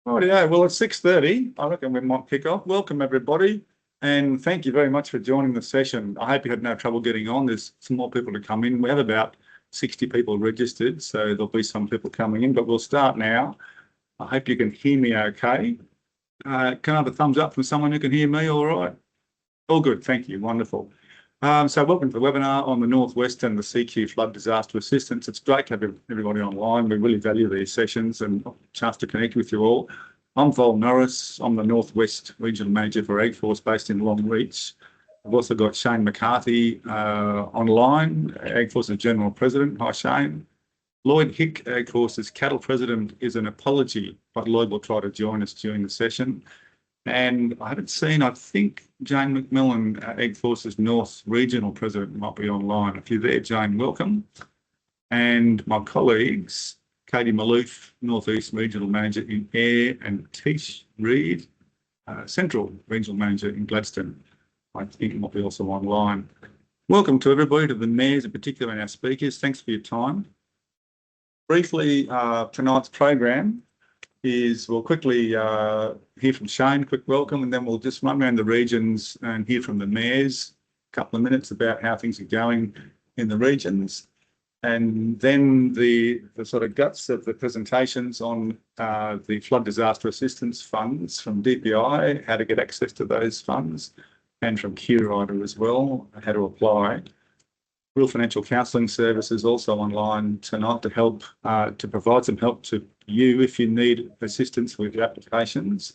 Rightio, well, it's 6:30. I reckon we might kick off. Welcome, everybody, and thank you very much for joining the session. I hope you had no trouble getting on. There's some more people to come in. We have about 60 people registered, so there'll be some people coming in, but we'll start now. I hope you can hear me okay. Can I have a thumbs up from someone who can hear me all right? All good, thank you, wonderful. So welcome to the webinar on the Northwest and the CQ Flood Disaster Assistance. It's great to have everybody online. We really value these sessions and a chance to connect with you all. I'm Vol Norris. I'm the Northwest Regional Manager for AgForce based in Longreach. I've also got Shane McCarthy online, AgForce's General President. Hi, Shane. Lloyd Hick, AgForce's Cattle President, is an apology, but Lloyd will try to join us during the session. And I haven't seen, I think Jane McMillan, AgForce's North Regional President, might be online. If you're there, Jane, welcome. And my colleagues, Katie Maloof, Northeast Regional Manager in Air, and Tish Reid, Central Regional Manager in Gladstone, I think might be also online. Welcome to everybody, to the mayors in particular and our speakers. Thanks for your time. Briefly, tonight's program is we'll quickly hear from Shane, quick welcome, and then we'll just run around the regions and hear from the mayors, a couple of minutes about how things are going in the regions. And then the sort of guts of the presentations on the flood disaster assistance funds from DPI, how to get access to those funds, and from QRIDA as well, how to apply. Real Financial Counselling Services also online tonight to help, to provide some help to you if you need assistance with your applications.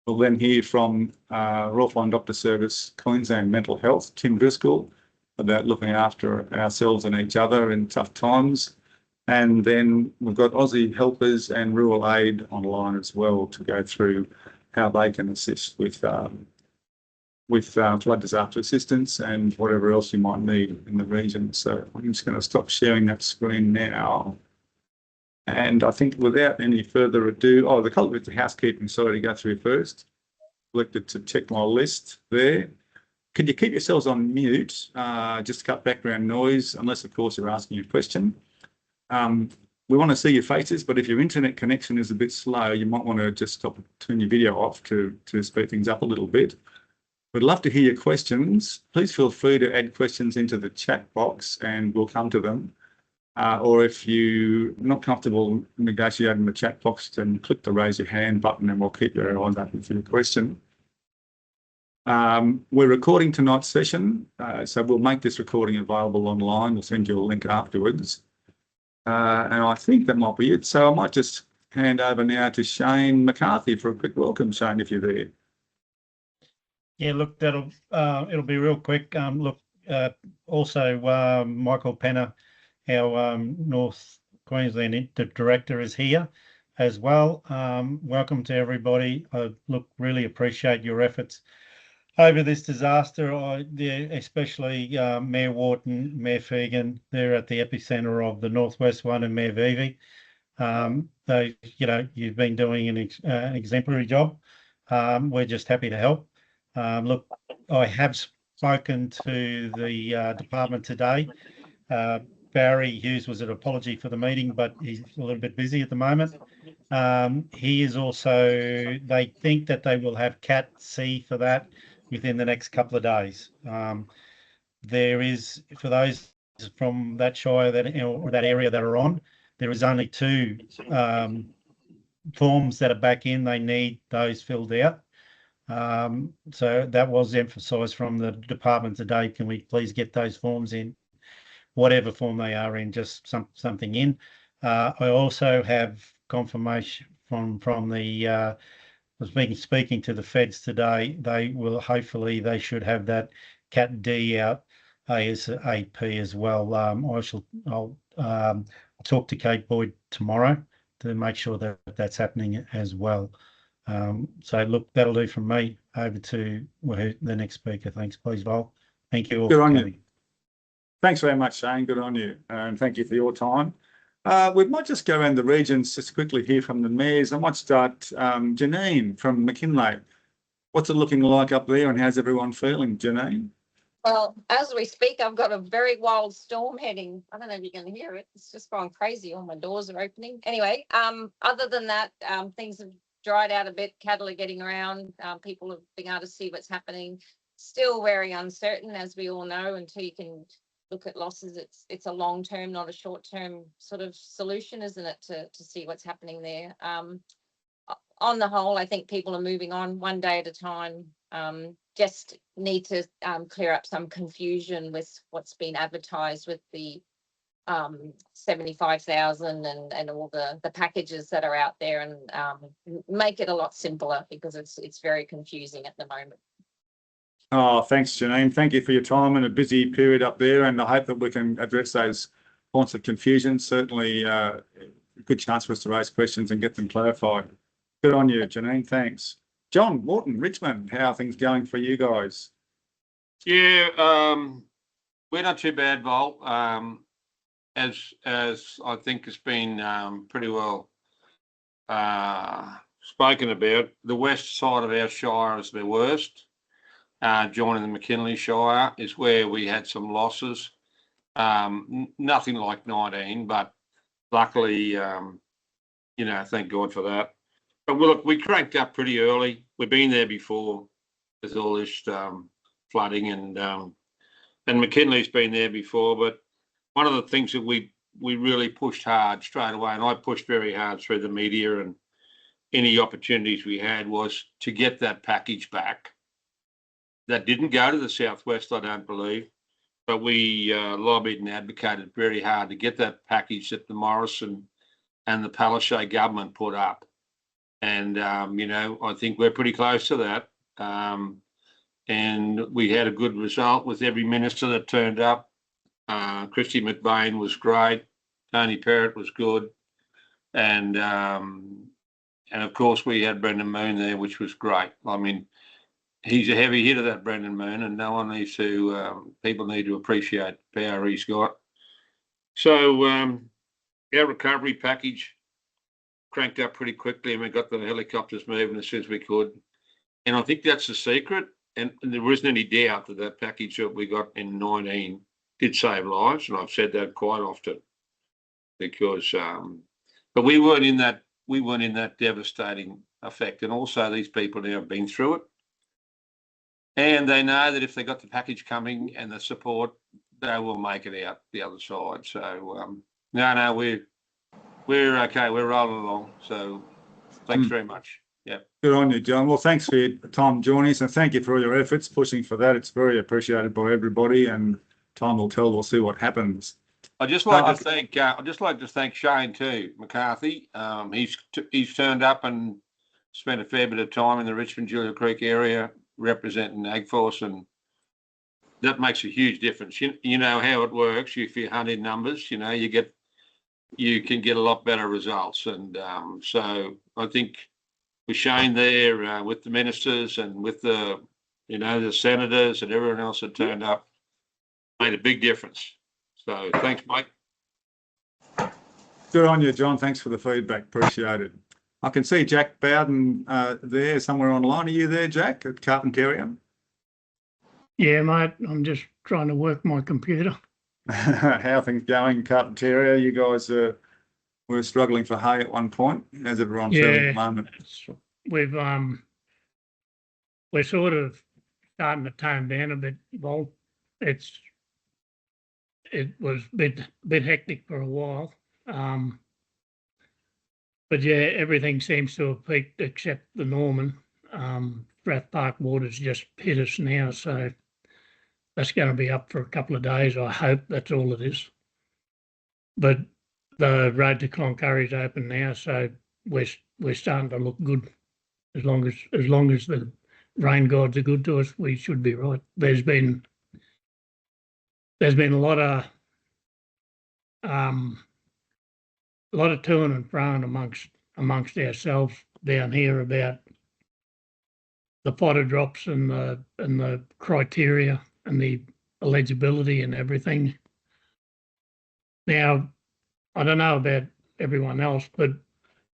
We'll then hear from Royal Flying Doctor Service Queensland Mental Health, Tim Driscoll, about looking after ourselves and each other in tough times. And then we've got Aussie Helpers and Rural Aid online as well to go through how they can assist with flood disaster assistance and whatever else you might need in the region. So I'm just going to stop sharing that screen now. And I think without any further ado, the couple bits of housekeeping, sorry, to go through first. Selected to check my list there. Could you keep yourselves on mute, just to cut background noise, unless of course you're asking a question. We want to see your faces, but if your internet connection is a bit slow, you might want to just stop, turn your video off to speed things up a little bit. We'd love to hear your questions. Please feel free to add questions into the chat box and we'll come to them. Or if you're not comfortable negotiating the chat box, then click the raise your hand button and we'll keep your eyes open for your question. We're recording tonight's session, so we'll make this recording available online. We'll send you a link afterwards. And I think that might be it. So I might just hand over now to Shane McCarthy for a quick welcome. Shane, if you're there. Yeah, look, it'll be real quick. Also Michael Penner, our North Queensland Director, is here as well. Welcome to everybody. I really appreciate your efforts over this disaster, especially Mayor Wharton, Mayor Fegan. They're at the epicentre of the Northwest one, and Mayor Vivi. You've been doing an exemplary job. We're just happy to help. I have spoken to the department today. Barry Hughes was an apology for the meeting, but he's a little bit busy at the moment. He is also, they think that they will have Cat C for that within the next couple of days. There is, for those from that shire or that area that are on, there is only 2 forms that are back in. They need those filled out. So that was emphasised from the department today. Can we please get those forms in, whatever form they are in, just something in. I also have confirmation from the I was speaking to the feds today. They will, hopefully they should have that Cat D out ASAP as well. I'll talk to Kate Boyd tomorrow to make sure that that's happening as well. So look, that'll do from me. Over to the next speaker. Thanks, please, Vol. Thank you all. Good on you. Thanks very much, Shane. Good on you. And thank you for your time. We might just go around the regions just quickly hear from the mayors. I might start, Janine from McKinley. What's it looking like up there and how's everyone feeling, Janine? Well, as we speak, I've got a very wild storm heading. I don't know if you can hear it. It's just gone crazy. All my doors are opening. Anyway, other than that, things have dried out a bit. Cattle are getting around. People have been able to see what's happening. Still very uncertain, as we all know, until you can look at losses. It's a long term, not a short term sort of solution, isn't it, to see what's happening there. On the whole, I think people are moving on one day at a time. Just need to clear up some confusion with what's been advertised with the 75,000 and all the packages that are out there, and make it a lot simpler, because it's very confusing at the moment. Oh, thanks, Janine. Thank you for your time in a busy period up there, and I hope that we can address those points of confusion. Certainly a good chance for us to raise questions and get them clarified. Good on you, Janine. Thanks. John Morton, Richmond, how are things going for you guys? Yeah, we're not too bad, Vol. As I think has been pretty well spoken about, the west side of our shire is the worst. Joining the McKinley Shire is where we had some losses. Nothing like 19, but luckily, thank God for that. But look, we cranked up pretty early. We've been there before with all this flooding, and McKinley's been there before. But one of the things that we really pushed hard straight away, and I pushed very hard through the media and any opportunities we had, was to get that package back. That didn't go to the southwest, I don't believe, but we lobbied and advocated very hard to get that package that the Morrison and the Palaszczuk government put up. And, I think we're pretty close to that. And we had a good result with every minister that turned up. Christy McBain was great. Tony Perrott was good. And of course, we had Brendan Moon there, which was great. I mean, he's a heavy hitter, that Brendan Moon, and no one needs to, people need to appreciate the power he's got. So our recovery package cranked up pretty quickly, and we got the helicopters moving as soon as we could. And I think that's the secret. And there isn't any doubt that that package that we got in 19 did save lives. And I've said that quite often, because, but we weren't in that devastating effect. And also these people now have been through it. And they know that if they got the package coming and the support, they will make it out the other side. So no, we're okay. We're rolling along. So thanks very much. Yeah. Good on you, John. Well, thanks for your time joining us, and thank you for all your efforts pushing for that. It's very appreciated by everybody, and time will tell. We'll see what happens. I'd just like to thank Shane too, McCarthy. He's turned up and spent a fair bit of time in the Richmond Julia Creek area representing AgForce, and that makes a huge difference. You know how it works. If you hunt in numbers, you can get a lot better results. And so I think with Shane there, with the ministers and with the senators and everyone else that turned up, made a big difference. So thanks, Mike. Good on you, John. Thanks for the feedback. Appreciate it. I can see Jack Bowden there somewhere online. Are you there, Jack, at Carpentaria? Yeah, mate. I'm just trying to work my computer. How are things going in Carpentaria? You guys were struggling for hay at one point. How's everyone feeling at the moment? We're sort of starting to tone down a bit, Vol. It was a bit hectic for a while. But yeah, everything seems to have peaked except the Norman. Strath Park water's just hit us now, so that's going to be up for a couple of days. I hope that's all it is. But the road to Cloncurry's open now, so we're starting to look good. As long as the rain gods are good to us, we should be right. There's been a lot of toing and froing amongst ourselves down here about the fodder drops and the criteria and the eligibility and everything. Now, I don't know about everyone else, but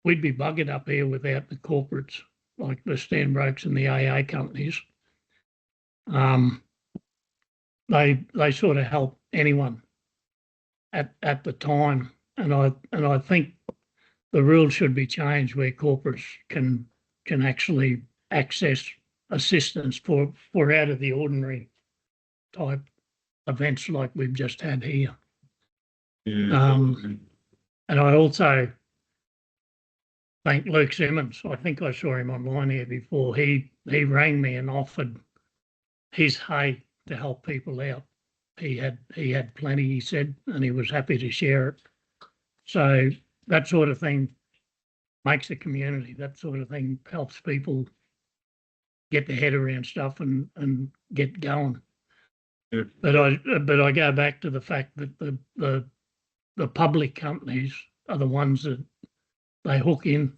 we'd be buggered up here without the corporates like the Stanbrokes and the AA companies. They sort of help anyone at the time, and I think the rules should be changed where corporates can can actually access assistance for out of the ordinary type events like we've just had here. Yeah. And I also thank Luke Simmons. I think I saw him online here before. He rang me and offered his hay to help people out. He had plenty, he said, and he was happy to share it. So that sort of thing makes a community. That sort of thing helps people get their head around stuff and get going. Yeah. But I go back to the fact that the public companies are the ones that they hook in,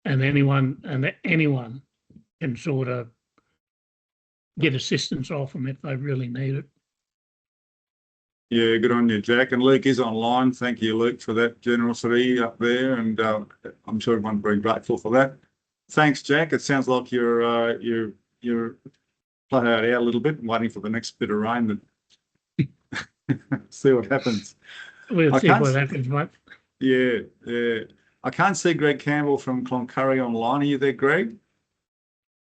and anyone can sort of get assistance off them if they really need it. Yeah, good on you, Jack. And Luke is online. Thank you, Luke, for that generosity up there, and I'm sure everyone's very grateful for that. Thanks, Jack. It sounds like you're plotted out a little bit, waiting for the next bit of rain. That see what happens. We'll see what happens, mate. Yeah. I can't see Greg Campbell from Cloncurry online. Are you there, Greg?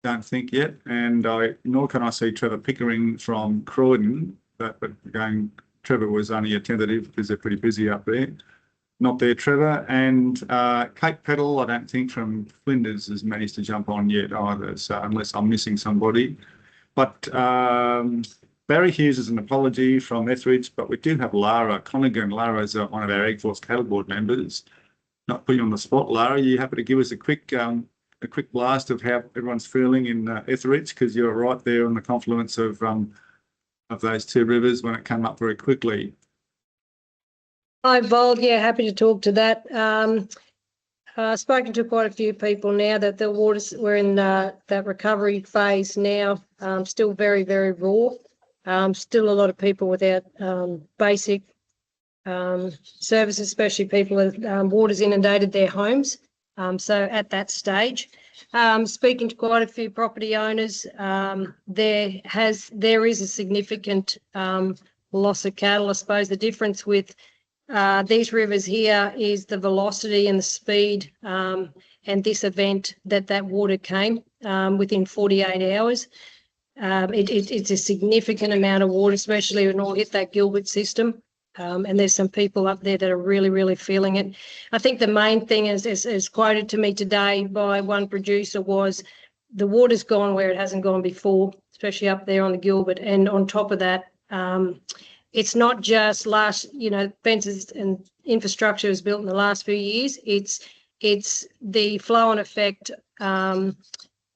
Don't think yet. And nor can I see Trevor Pickering from Croydon. But again, Trevor was only a tentative because they're pretty busy up there. Not there, Trevor. And Kate Peddle, I don't think from Flinders has managed to jump on yet either. So unless I'm missing somebody. But Barry Hughes is an apology from Etheridge, but we do have Lara Conigan. Lara is one of our AgForce Cattle Board members. Not putting you on the spot, Lara. Are you happy to give us a quick blast of how everyone's feeling in Etheridge, because you're right there on the confluence of those two rivers when it came up very quickly? Hi, Vold. Yeah, happy to talk to that. I've spoken to quite a few people now that the waters were in that recovery phase now, still very, very raw. Still a lot of people without basic services, especially people with water's inundated their homes. So at that stage, speaking to quite a few property owners, there is a significant loss of cattle. I suppose the difference with these rivers here is the velocity and the speed, and this event that water came within 48 hours. It's a significant amount of water, especially when it all hit that Gilbert system. And there's some people up there that are really, really feeling it. I think the main thing is quoted to me today by one producer was the water's gone where it hasn't gone before, especially up there on the Gilbert. And on top of that, it's not just fences and infrastructure is built in the last few years. It's the flow and effect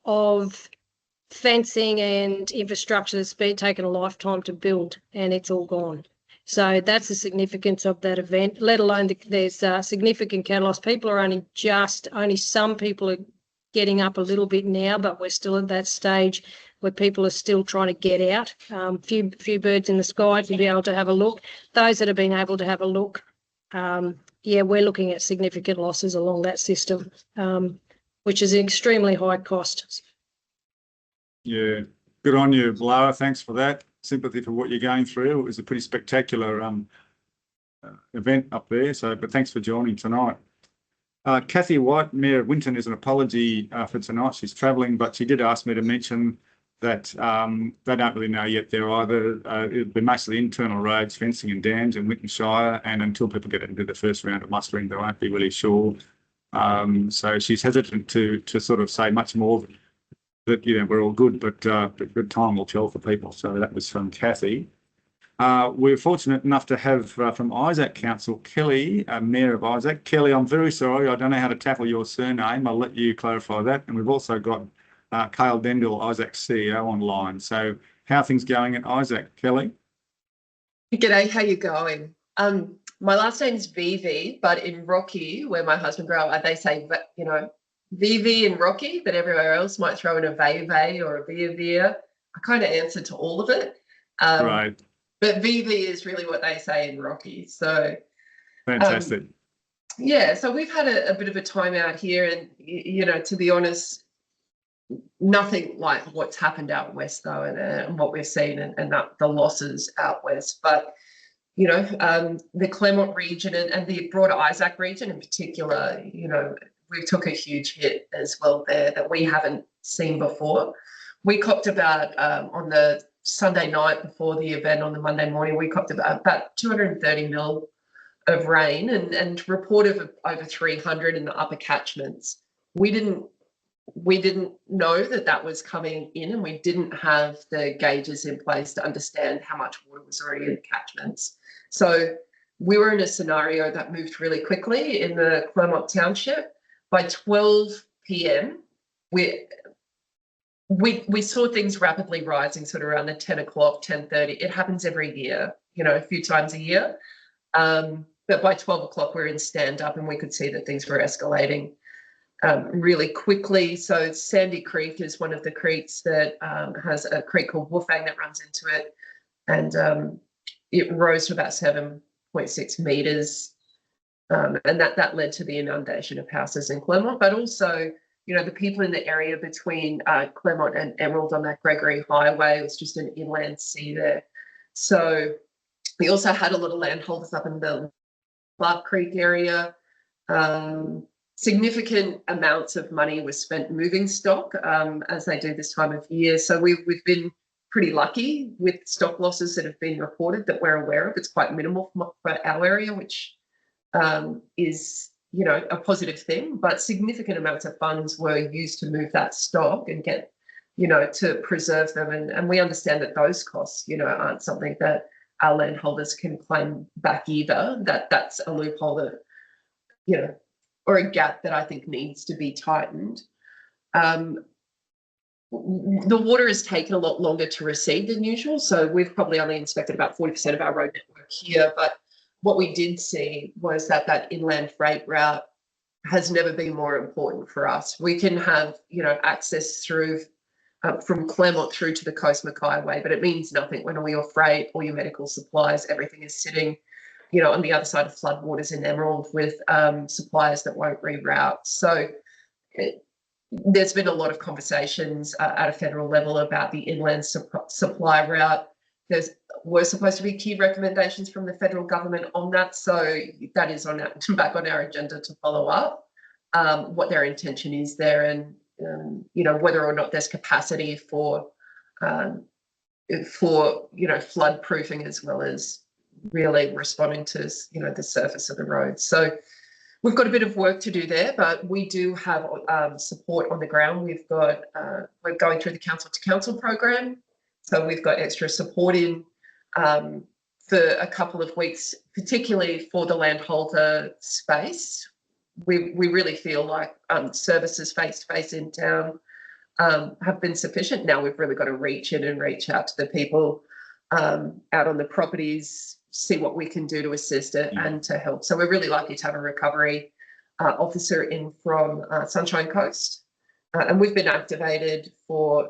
of fencing and infrastructure that's been taken a lifetime to build, and it's all gone. So that's the significance of that event, let alone there's significant cattle loss. People are only some people are getting up a little bit now, but we're still at that stage where people are still trying to get out. Few birds in the sky to be able to have a look. Those that have been able to have a look, we're looking at significant losses along that system, which is an extremely high cost. Yeah, good on you, Lara. Thanks for that. Sympathy for what you're going through. It was a pretty spectacular event up there. But thanks for joining tonight. Kathy White, Mayor of Winton, is an apology for tonight. She's travelling, but she did ask me to mention that they don't really know yet there either. It'll be mostly internal roads, fencing and dams in Winton Shire, and until people get into the first round of mustering, they won't be really sure. So she's hesitant to sort of say much more that, we're all good, but good time will tell for people. So that was from Kathy. We're fortunate enough to have from Isaac Council, Kelly, Mayor of Isaac. Kelly, I'm very sorry. I don't know how to tackle your surname. I'll let you clarify that. And we've also got Cale Dendell, Isaac's CEO, online. So how are things going at Isaac, Kelly? G'day, how you going? My last name's Vivi, but in Rocky, where my husband grew up, they say, Vivi and Rocky, but everywhere else might throw in a Veve or a Via. I kind of answer to all of it. Right. But Vivi is really what they say in Rocky. So fantastic. So we've had a bit of a time out here, and, to be honest, nothing like what's happened out west, though, and what we've seen and the losses out west. But, the Clermont region and the broader Isaac region in particular, we took a huge hit as well there that we haven't seen before. We copped about on the Sunday night before the event on the Monday morning, we copped about 230 mil of rain and reported of over 300 in the upper catchments. We didn't know that was coming in, and we didn't have the gauges in place to understand how much water was already in the catchments. So we were in a scenario that moved really quickly in the Clermont Township. By 12 p.m, we saw things rapidly rising, sort of around the 10 o'clock, 10:30. It happens every year, a few times a year. But by 12 o'clock, we're in stand up and we could see that things were escalating really quickly. So Sandy Creek is one of the creeks that has a creek called Woofang that runs into it. And it rose to about 7.6 metres. And that led to the inundation of houses in Clermont, but also, the people in the area between Clermont and Emerald on that Gregory Highway, it was just an inland sea there. So we also had a lot of landholders up in the Clark Creek area. Significant amounts of money was spent moving stock, as they do this time of year. So we've been pretty lucky with stock losses that have been reported that we're aware of. It's quite minimal for our area, which is, a positive thing, but significant amounts of funds were used to move that stock and get, to preserve them. And we understand that those costs, aren't something that our landholders can claim back either. That's a loophole that, or a gap that I think needs to be tightened. The water has taken a lot longer to recede than usual. So we've probably only inspected about 40% of our road network here, but what we did see was that inland freight route has never been more important for us. We can have, access through from Clermont through to the Coast Mackay Way, but it means nothing when all your freight, all your medical supplies, everything is sitting, on the other side of floodwaters in Emerald with suppliers that won't reroute. So there's been a lot of conversations at a federal level about the inland supply route. Were supposed to be key recommendations from the federal government on that. So that is back on our agenda to follow up what their intention is there, and whether or not there's capacity for flood proofing as well as really responding to the surface of the road. So we've got a bit of work to do there, but we do have support on the ground. We're going through the council to council program. So we've got extra support in for a couple of weeks, particularly for the landholder space. We really feel like services face-to-face in town have been sufficient. Now we've really got to reach in and reach out to the people out on the properties, see what we can do to assist it and to help. So we're really lucky to have a recovery officer in from Sunshine Coast. And we've been activated for,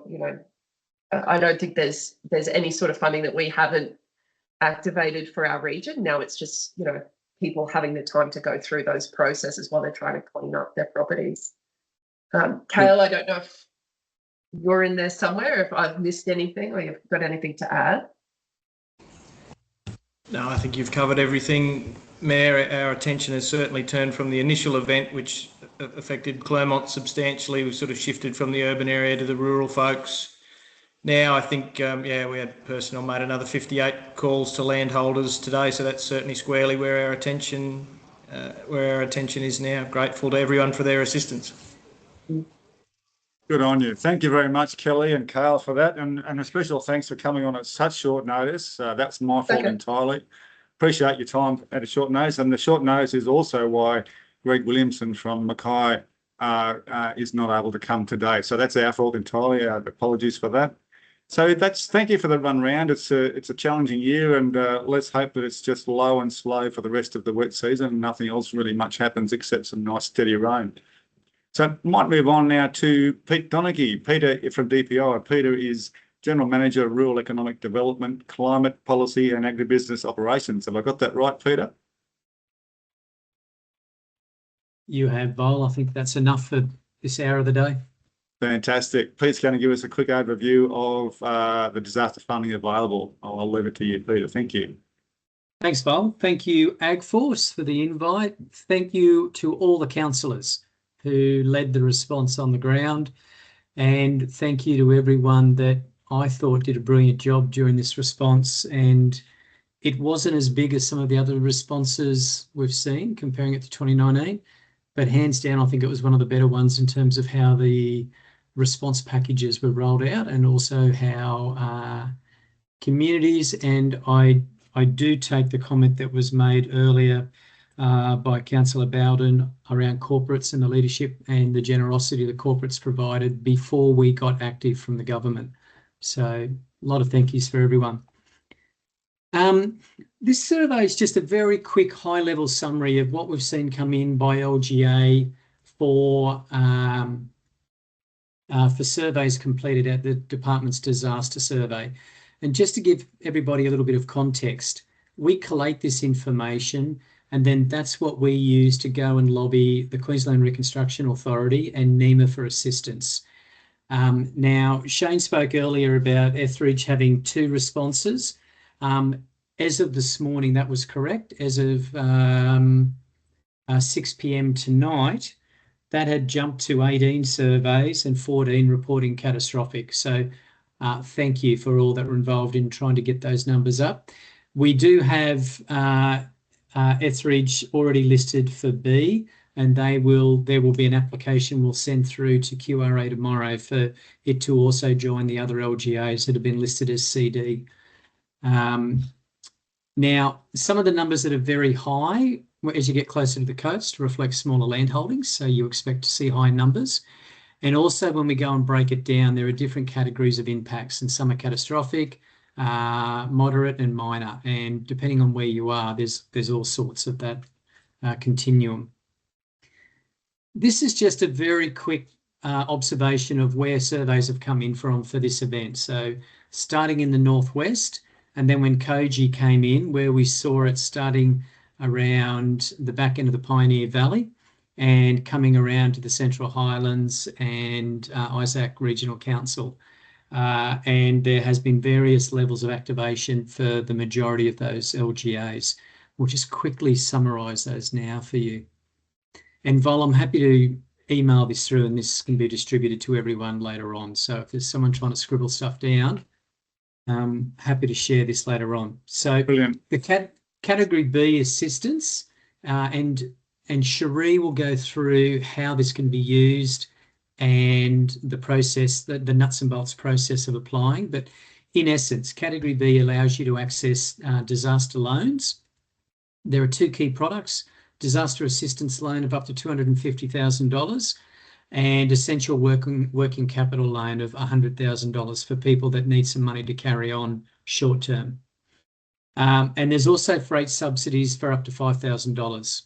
I don't think there's any sort of funding that we haven't activated for our region. Now it's just, people having the time to go through those processes while they're trying to clean up their properties. Kale, I don't know if you're in there somewhere, if I've missed anything or you've got anything to add. No, I think you've covered everything, Mayor. Our attention has certainly turned from the initial event, which affected Clermont substantially. We've sort of shifted from the urban area to the rural folks. Now, I think, we had personnel made another 58 calls to landholders today, so that's certainly squarely where our attention is now. Grateful to everyone for their assistance. Good on you. Thank you very much, Kelly and Kale, for that. And a special thanks for coming on at such short notice. That's my fault entirely. Appreciate your time at a short notice. And the short notice is also why Greg Williamson from Mackay is not able to come today. So that's our fault entirely. Apologies for that. So thank you for the run round. It's a challenging year, and let's hope that it's just low and slow for the rest of the wet season. Nothing else really much happens except some nice steady rain. So might move on now to Pete Donaghy. Peter from DPI. Peter is General Manager, Rural Economic Development, Climate Policy and Agribusiness Operations. Have I got that right, Peter? You have, Vol. I think that's enough for this hour of the day. Fantastic. Pete's going to give us a quick overview of the disaster funding available. I'll leave it to you, Peter. Thank you. Thanks, Vol. Thank you, AgForce, for the invite. Thank you to all the councillors who led the response on the ground. And thank you to everyone that I thought did a brilliant job during this response. And it wasn't as big as some of the other responses we've seen, comparing it to 2019, but hands down, I think it was one of the better ones in terms of how the response packages were rolled out, and also how communities, and I do take the comment that was made earlier by Councillor Bowden around corporates and the leadership and the generosity the corporates provided before we got active from the government. So a lot of thank yous for everyone. This survey is just a very quick high-level summary of what we've seen come in by LGA for surveys completed at the department's disaster survey. And just to give everybody a little bit of context, we collate this information, and then that's what we use to go and lobby the Queensland Reconstruction Authority and NEMA for assistance. Now, Shane spoke earlier about Etheridge having 2 responses. As of this morning, that was correct. As of 6 p.m. tonight, that had jumped to 18 surveys and 14 reporting catastrophic. So thank you for all that were involved in trying to get those numbers up. We do have Etheridge already listed for B, and there will be an application we'll send through to QRA tomorrow for it to also join the other LGAs that have been listed as CD. Now, some of the numbers that are very high as you get closer to the coast reflect smaller land holdings, so you expect to see high numbers. And also when we go and break it down, there are different categories of impacts, and some are catastrophic, moderate and minor. And depending on where you are, there's all sorts of that continuum. This is just a very quick observation of where surveys have come in from for this event. So starting in the northwest, and then when Koji came in, where we saw it starting around the back end of the Pioneer Valley and coming around to the Central Highlands and Isaac Regional Council. And there has been various levels of activation for the majority of those LGAs. We'll just quickly summarise those now for you. And Vol, I'm happy to email this through, and this can be distributed to everyone later on. So if there's someone trying to scribble stuff down, I'm happy to share this later on. So brilliant. The category B assistance, and Cherie will go through how this can be used and the process, the nuts and bolts process of applying. But in essence, category B allows you to access disaster loans. There are 2 key products: disaster assistance loan of up to $250,000 and essential working capital loan of $100,000 for people that need some money to carry on short term. And there's also freight subsidies for up to $5,000.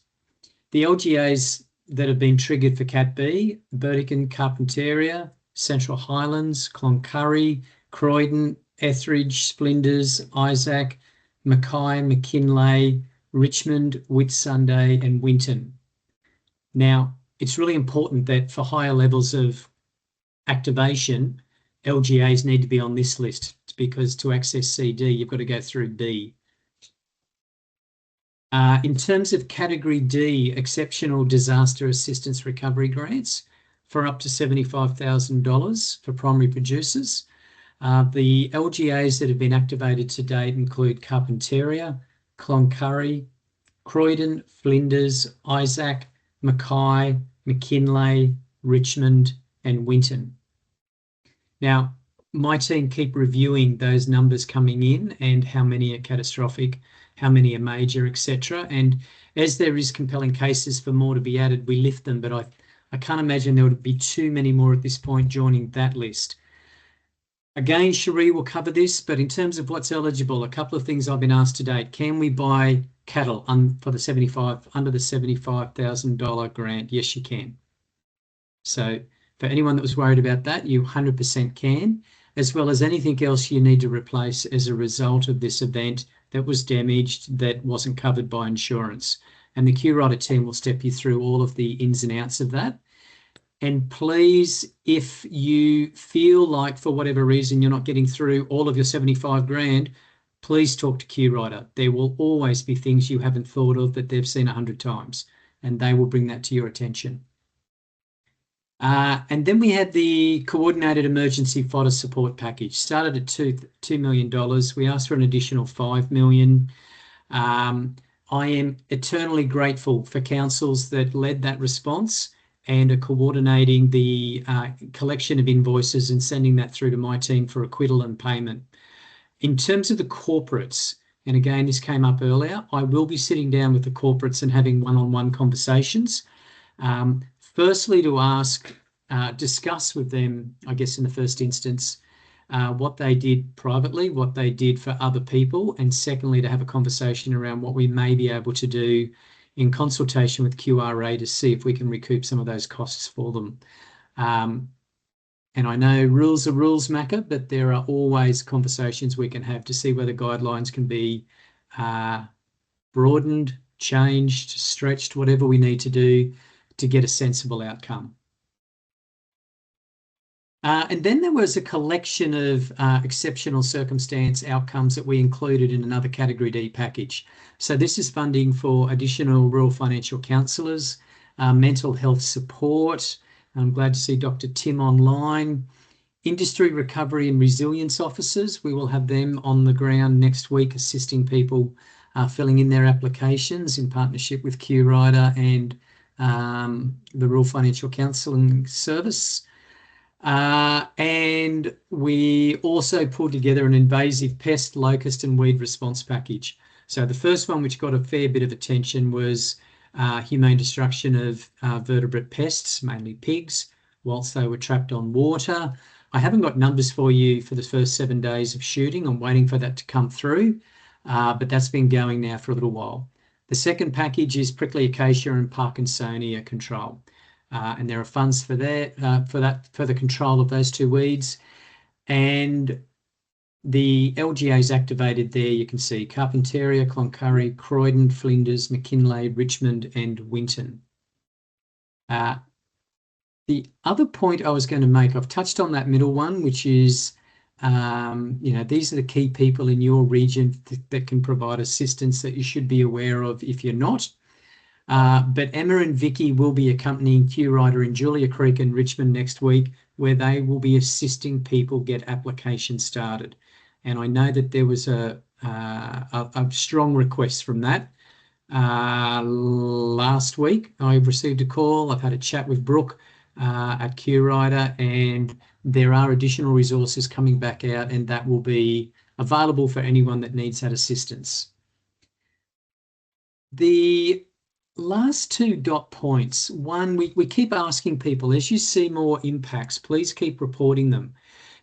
The LGAs that have been triggered for Cat B: Burdekin, Carpentaria, Central Highlands, Cloncurry, Croydon, Etheridge, Flinders, Isaac, Mackay, McKinlay, Richmond, Whitsunday and Winton. Now, it's really important that for higher levels of activation, LGAs need to be on this list, because to access CD, you've got to go through B. In terms of Category D, Exceptional Disaster Assistance Recovery Grants for up to $75,000 for primary producers. The LGAs that have been activated to date include Carpentaria, Cloncurry, Croydon, Flinders, Isaac, Mackay, McKinlay, Richmond and Winton. Now, my team keep reviewing those numbers coming in and how many are catastrophic, how many are major, etc. And as there is compelling cases for more to be added, we lift them, but I can't imagine there would be too many more at this point joining that list. Again, Cherie will cover this, but in terms of what's eligible, a couple of things I've been asked to date. Can we buy cattle for the under the $75,000 grant? Yes, you can. So for anyone that was worried about that, you 100% can, as well as anything else you need to replace as a result of this event that was damaged, that wasn't covered by insurance. And the QRIDA team will step you through all of the ins and outs of that. And please, if you feel like for whatever reason you're not getting through all of your 75 grand, please talk to QRIDA. There will always be things you haven't thought of that they've seen 100 times, and they will bring that to your attention. And then we had the Coordinated Emergency Fodder Support Package. Started at $2 million. We asked for an additional $5 million. I am eternally grateful for councils that led that response and are coordinating the collection of invoices and sending that through to my team for acquittal and payment. In terms of the corporates, and again, this came up earlier, I will be sitting down with the corporates and having one-on-one conversations. Firstly, to discuss with them, I guess in the first instance, what they did privately, what they did for other people, and secondly, to have a conversation around what we may be able to do in consultation with QRA to see if we can recoup some of those costs for them. And I know rules are rules, Macca, but there are always conversations we can have to see whether guidelines can be broadened, changed, stretched, whatever we need to do to get a sensible outcome. And then there was a collection of exceptional circumstance outcomes that we included in another Category D package. So this is funding for additional rural financial counsellors, mental health support. I'm glad to see Dr. Tim online. Industry recovery and resilience officers. We will have them on the ground next week assisting people filling in their applications in partnership with QRIDA and the Rural Financial Counselling Service. And we also pulled together an invasive pest, locust and weed response package. So the first one, which got a fair bit of attention, was humane destruction of vertebrate pests, mainly pigs, whilst they were trapped on water. I haven't got numbers for you for the first 7 days of shooting. I'm waiting for that to come through, but that's been going now for a little while. The second package is prickly acacia and Parkinsonia control. And there are funds for the control of those two weeds. And the LGA is activated there. You can see Carpentaria, Cloncurry, Croydon, Flinders, McKinley, Richmond and Winton. The other point I was going to make, I've touched on that middle one, which is, these are the key people in your region that can provide assistance that you should be aware of if you're not. But Emma and Vicky will be accompanying QRIDA in Julia Creek and Richmond next week, where they will be assisting people get applications started. And I know that there was a strong request from that. Last week, I received a call. I've had a chat with Brooke at QRIDA, and there are additional resources coming back out, and that will be available for anyone that needs that assistance. The last two dot points. One, we keep asking people, as you see more impacts, please keep reporting them.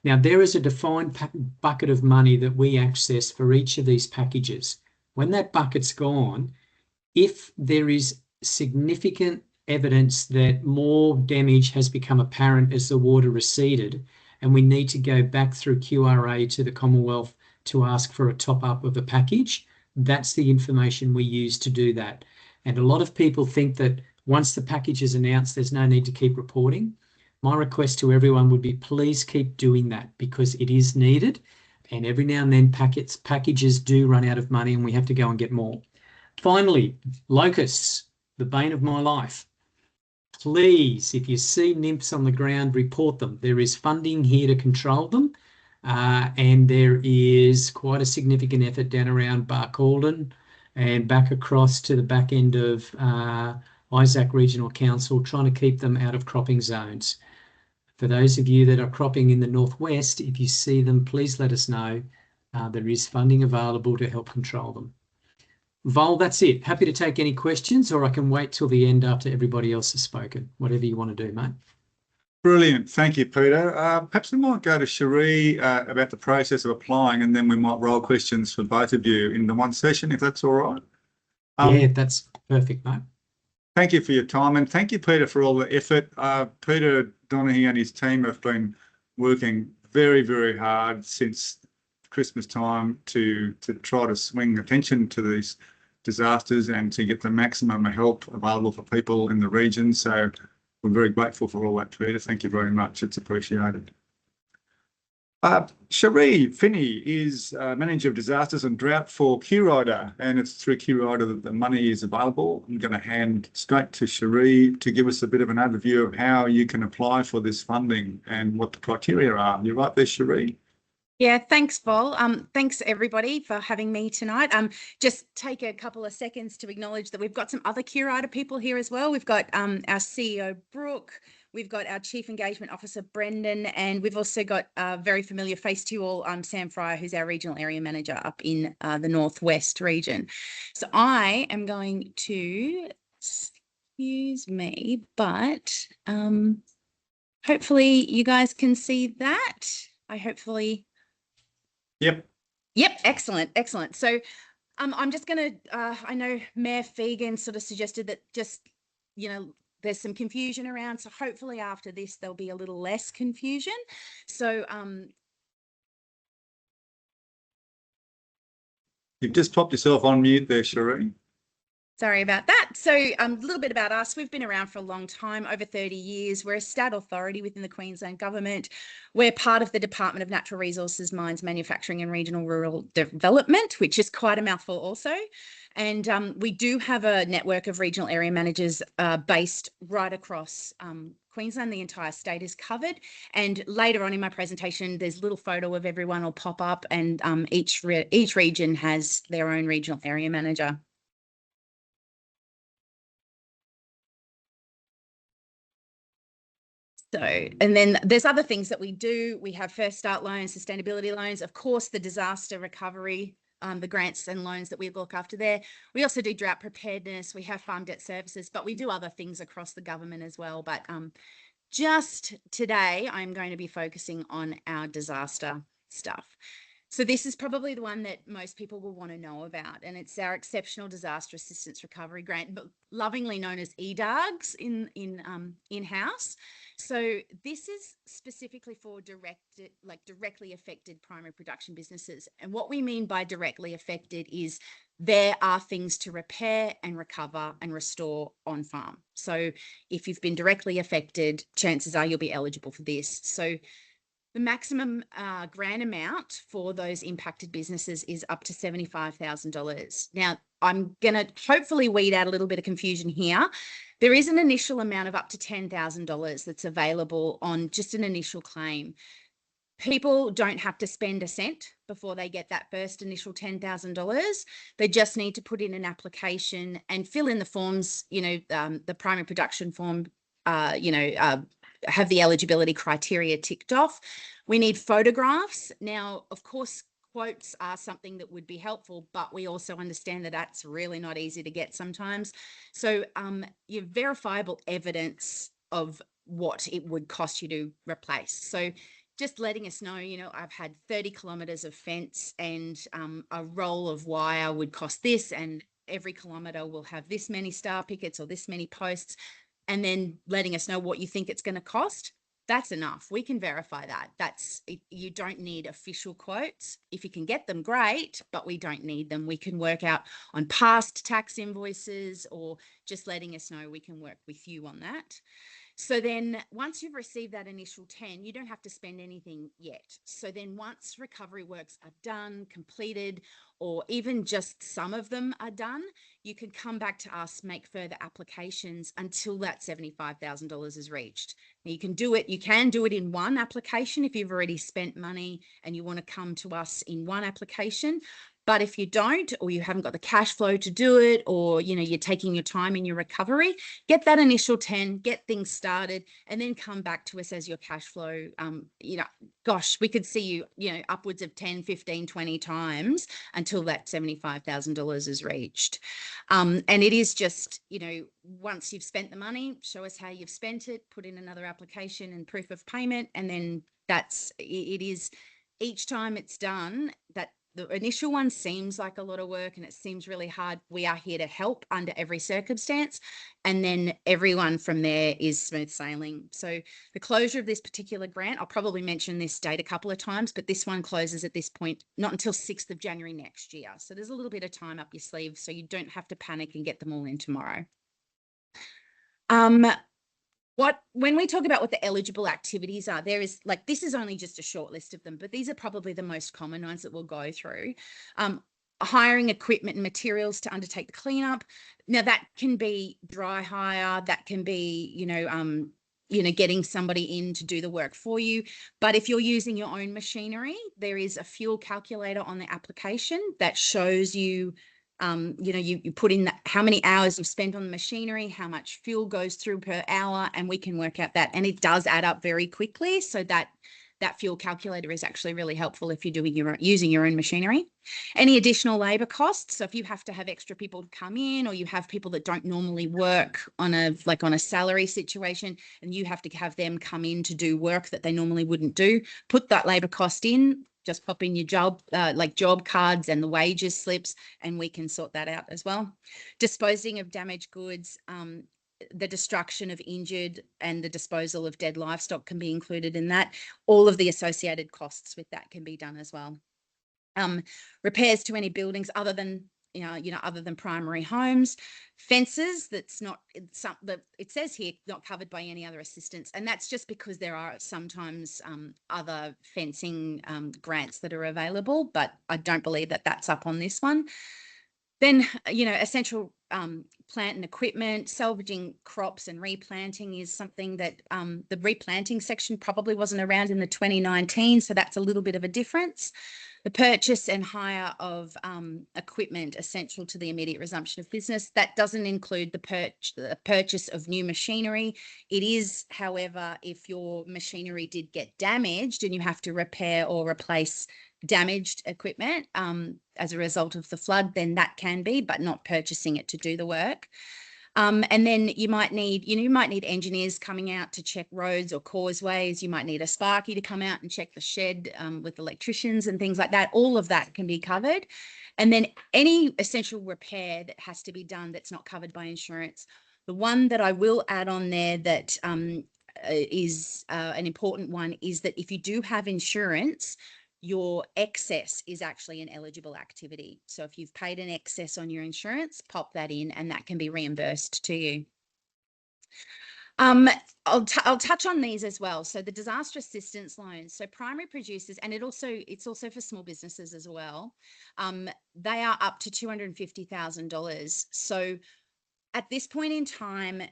Now, there is a defined bucket of money that we access for each of these packages. When that bucket's gone, if there is significant evidence that more damage has become apparent as the water receded, and we need to go back through QRA to the Commonwealth to ask for a top-up of a package, that's the information we use to do that. And a lot of people think that once the package is announced, there's no need to keep reporting. My request to everyone would be, please keep doing that, because it is needed. And every now and then packages do run out of money and we have to go and get more. Finally, locusts, the bane of my life. Please, if you see nymphs on the ground, report them. There is funding here to control them. And there is quite a significant effort down around Barcaldine and back across to the back end of Isaac Regional Council, trying to keep them out of cropping zones. For those of you that are cropping in the northwest, if you see them, please let us know. There is funding available to help control them. Vol, that's it. Happy to take any questions, or I can wait till the end after everybody else has spoken. Whatever you want to do, mate. Brilliant. Thank you, Peter. Perhaps we might go to Cherie about the process of applying, and then we might roll questions for both of you in the one session, if that's all right. Yeah, that's perfect, mate. Thank you for your time, and thank you, Peter, for all the effort. Peter Donaghy and his team have been working very, very hard since Christmas time to try to swing attention to these disasters and to get the maximum help available for people in the region. So we're very grateful for all that, Peter. Thank you very much. It's appreciated. Cherie Finney is Manager of Disasters and Drought for QRIDA, and it's through QRIDA that the money is available. I'm going to hand straight to Cherie to give us a bit of an overview of how you can apply for this funding and what the criteria are. You're right there, Cherie. Yeah, thanks, Vol. Thanks everybody for having me tonight. Just take a couple of seconds to acknowledge that we've got some other QRIDA people here as well. We've got our CEO, Brooke. We've got our Chief Engagement Officer, Brendan, and we've also got a very familiar face to you all, Sam Fryer, who's our Regional Area Manager up in the Northwest region. So I am going to, excuse me, but hopefully you guys can see that. Yep. Yep. Excellent. Excellent. So I'm just going to, I know Mayor Fegan sort of suggested that just, there's some confusion around. So hopefully after this, there'll be a little less confusion. So you've just popped yourself on mute there, Cherie. Sorry about that. So a little bit about us. We've been around for a long time, over 30 years. We're a state authority within the Queensland government. We're part of the Department of Natural Resources, Mines, Manufacturing and Regional Rural Development, which is quite a mouthful also. And we do have a network of regional area managers based right across Queensland. The entire state is covered. And later on in my presentation, there's a little photo of everyone will pop up, and each region has their own regional area manager. So, and then there's other things that we do. We have First Start loans, sustainability loans, of course, the disaster recovery, the grants and loans that we look after there. We also do drought preparedness. We have farm debt services, but we do other things across the government as well. But just today, I'm going to be focusing on our disaster stuff. So this is probably the one that most people will want to know about, and it's our Exceptional Disaster Assistance Recovery Grant, but lovingly known as EDARGs in-house. So this is specifically for directly affected primary production businesses. And what we mean by directly affected is there are things to repair and recover and restore on farm. So if you've been directly affected, chances are you'll be eligible for this. So the maximum grant amount for those impacted businesses is up to $75,000. Now, I'm going to hopefully weed out a little bit of confusion here. There is an initial amount of up to $10,000 that's available on just an initial claim. People don't have to spend a cent before they get that first initial $10,000. They just need to put in an application and fill in the forms, the primary production form, have the eligibility criteria ticked off. We need photographs. Now, of course, quotes are something that would be helpful, but we also understand that that's really not easy to get sometimes. So your verifiable evidence of what it would cost you to replace. So just letting us know, I've had 30 kilometres of fence and a roll of wire would cost this, and every kilometre will have this many star pickets or this many posts, and then letting us know what you think it's going to cost. That's enough. We can verify that. You don't need official quotes. If you can get them, great, but we don't need them. We can work out on past tax invoices, or just letting us know we can work with you on that. So then once you've received that initial 10, you don't have to spend anything yet. So then once recovery works are done, completed, or even just some of them are done, you can come back to us, make further applications until that $75,000 is reached. Now you can do it in one application if you've already spent money and you want to come to us in one application. But if you don't, or you haven't got the cash flow to do it, or you're taking your time in your recovery, get that initial 10, get things started, and then come back to us as your cash flow. Gosh, we could see you, upwards of 10, 15, 20 times until that $75,000 is reached. And it is just, once you've spent the money, show us how you've spent it, put in another application and proof of payment, and then it is each time it's done that. The initial one seems like a lot of work and it seems really hard. We are here to help under every circumstance. And then everyone from there is smooth sailing. So the closure of this particular grant, I'll probably mention this date a couple of times, but this one closes at this point, not until 6th of January next year. So there's a little bit of time up your sleeve, so you don't have to panic and get them all in tomorrow. When we talk about what the eligible activities are, there is like, this is only just a short list of them, but these are probably the most common ones that we'll go through. Hiring equipment and materials to undertake the cleanup. Now that can be dry hire, that can be, getting somebody in to do the work for you. But if you're using your own machinery, there is a fuel calculator on the application that shows you, you put in how many hours you've spent on the machinery, how much fuel goes through per hour, and we can work out that. And it does add up very quickly. So that fuel calculator is actually really helpful if you're using your own machinery. Any additional labor costs. So if you have to have extra people come in, or you have people that don't normally work on a salary situation, and you have to have them come in to do work that they normally wouldn't do, put that labor cost in, just pop in your job cards and the wages slips, and we can sort that out as well. Disposing of damaged goods, the destruction of injured and the disposal of dead livestock can be included in that. All of the associated costs with that can be done as well. Repairs to any buildings other than primary homes, fences. That's not it says here not covered by any other assistance, and that's just because there are sometimes other fencing grants that are available, but I don't believe that that's up on this one. Then, essential plant and equipment, salvaging crops and replanting is something that the replanting section probably wasn't around in the 2019, so that's a little bit of a difference. The purchase and hire of equipment essential to the immediate resumption of business. That doesn't include the purchase of new machinery. It is, however, if your machinery did get damaged and you have to repair or replace damaged equipment as a result of the flood, then that can be, but not purchasing it to do the work. And then you might need engineers coming out to check roads or causeways. You might need a sparky to come out and check the shed with electricians and things like that. All of that can be covered. And then any essential repair that has to be done that's not covered by insurance. The one that I will add on there that is an important one is that if you do have insurance, your excess is actually an eligible activity. So if you've paid an excess on your insurance, pop that in and that can be reimbursed to you. I'll touch on these as well. So the disaster assistance loans, so primary producers, and it's also for small businesses as well. They are up to $250,000. So at this point in time,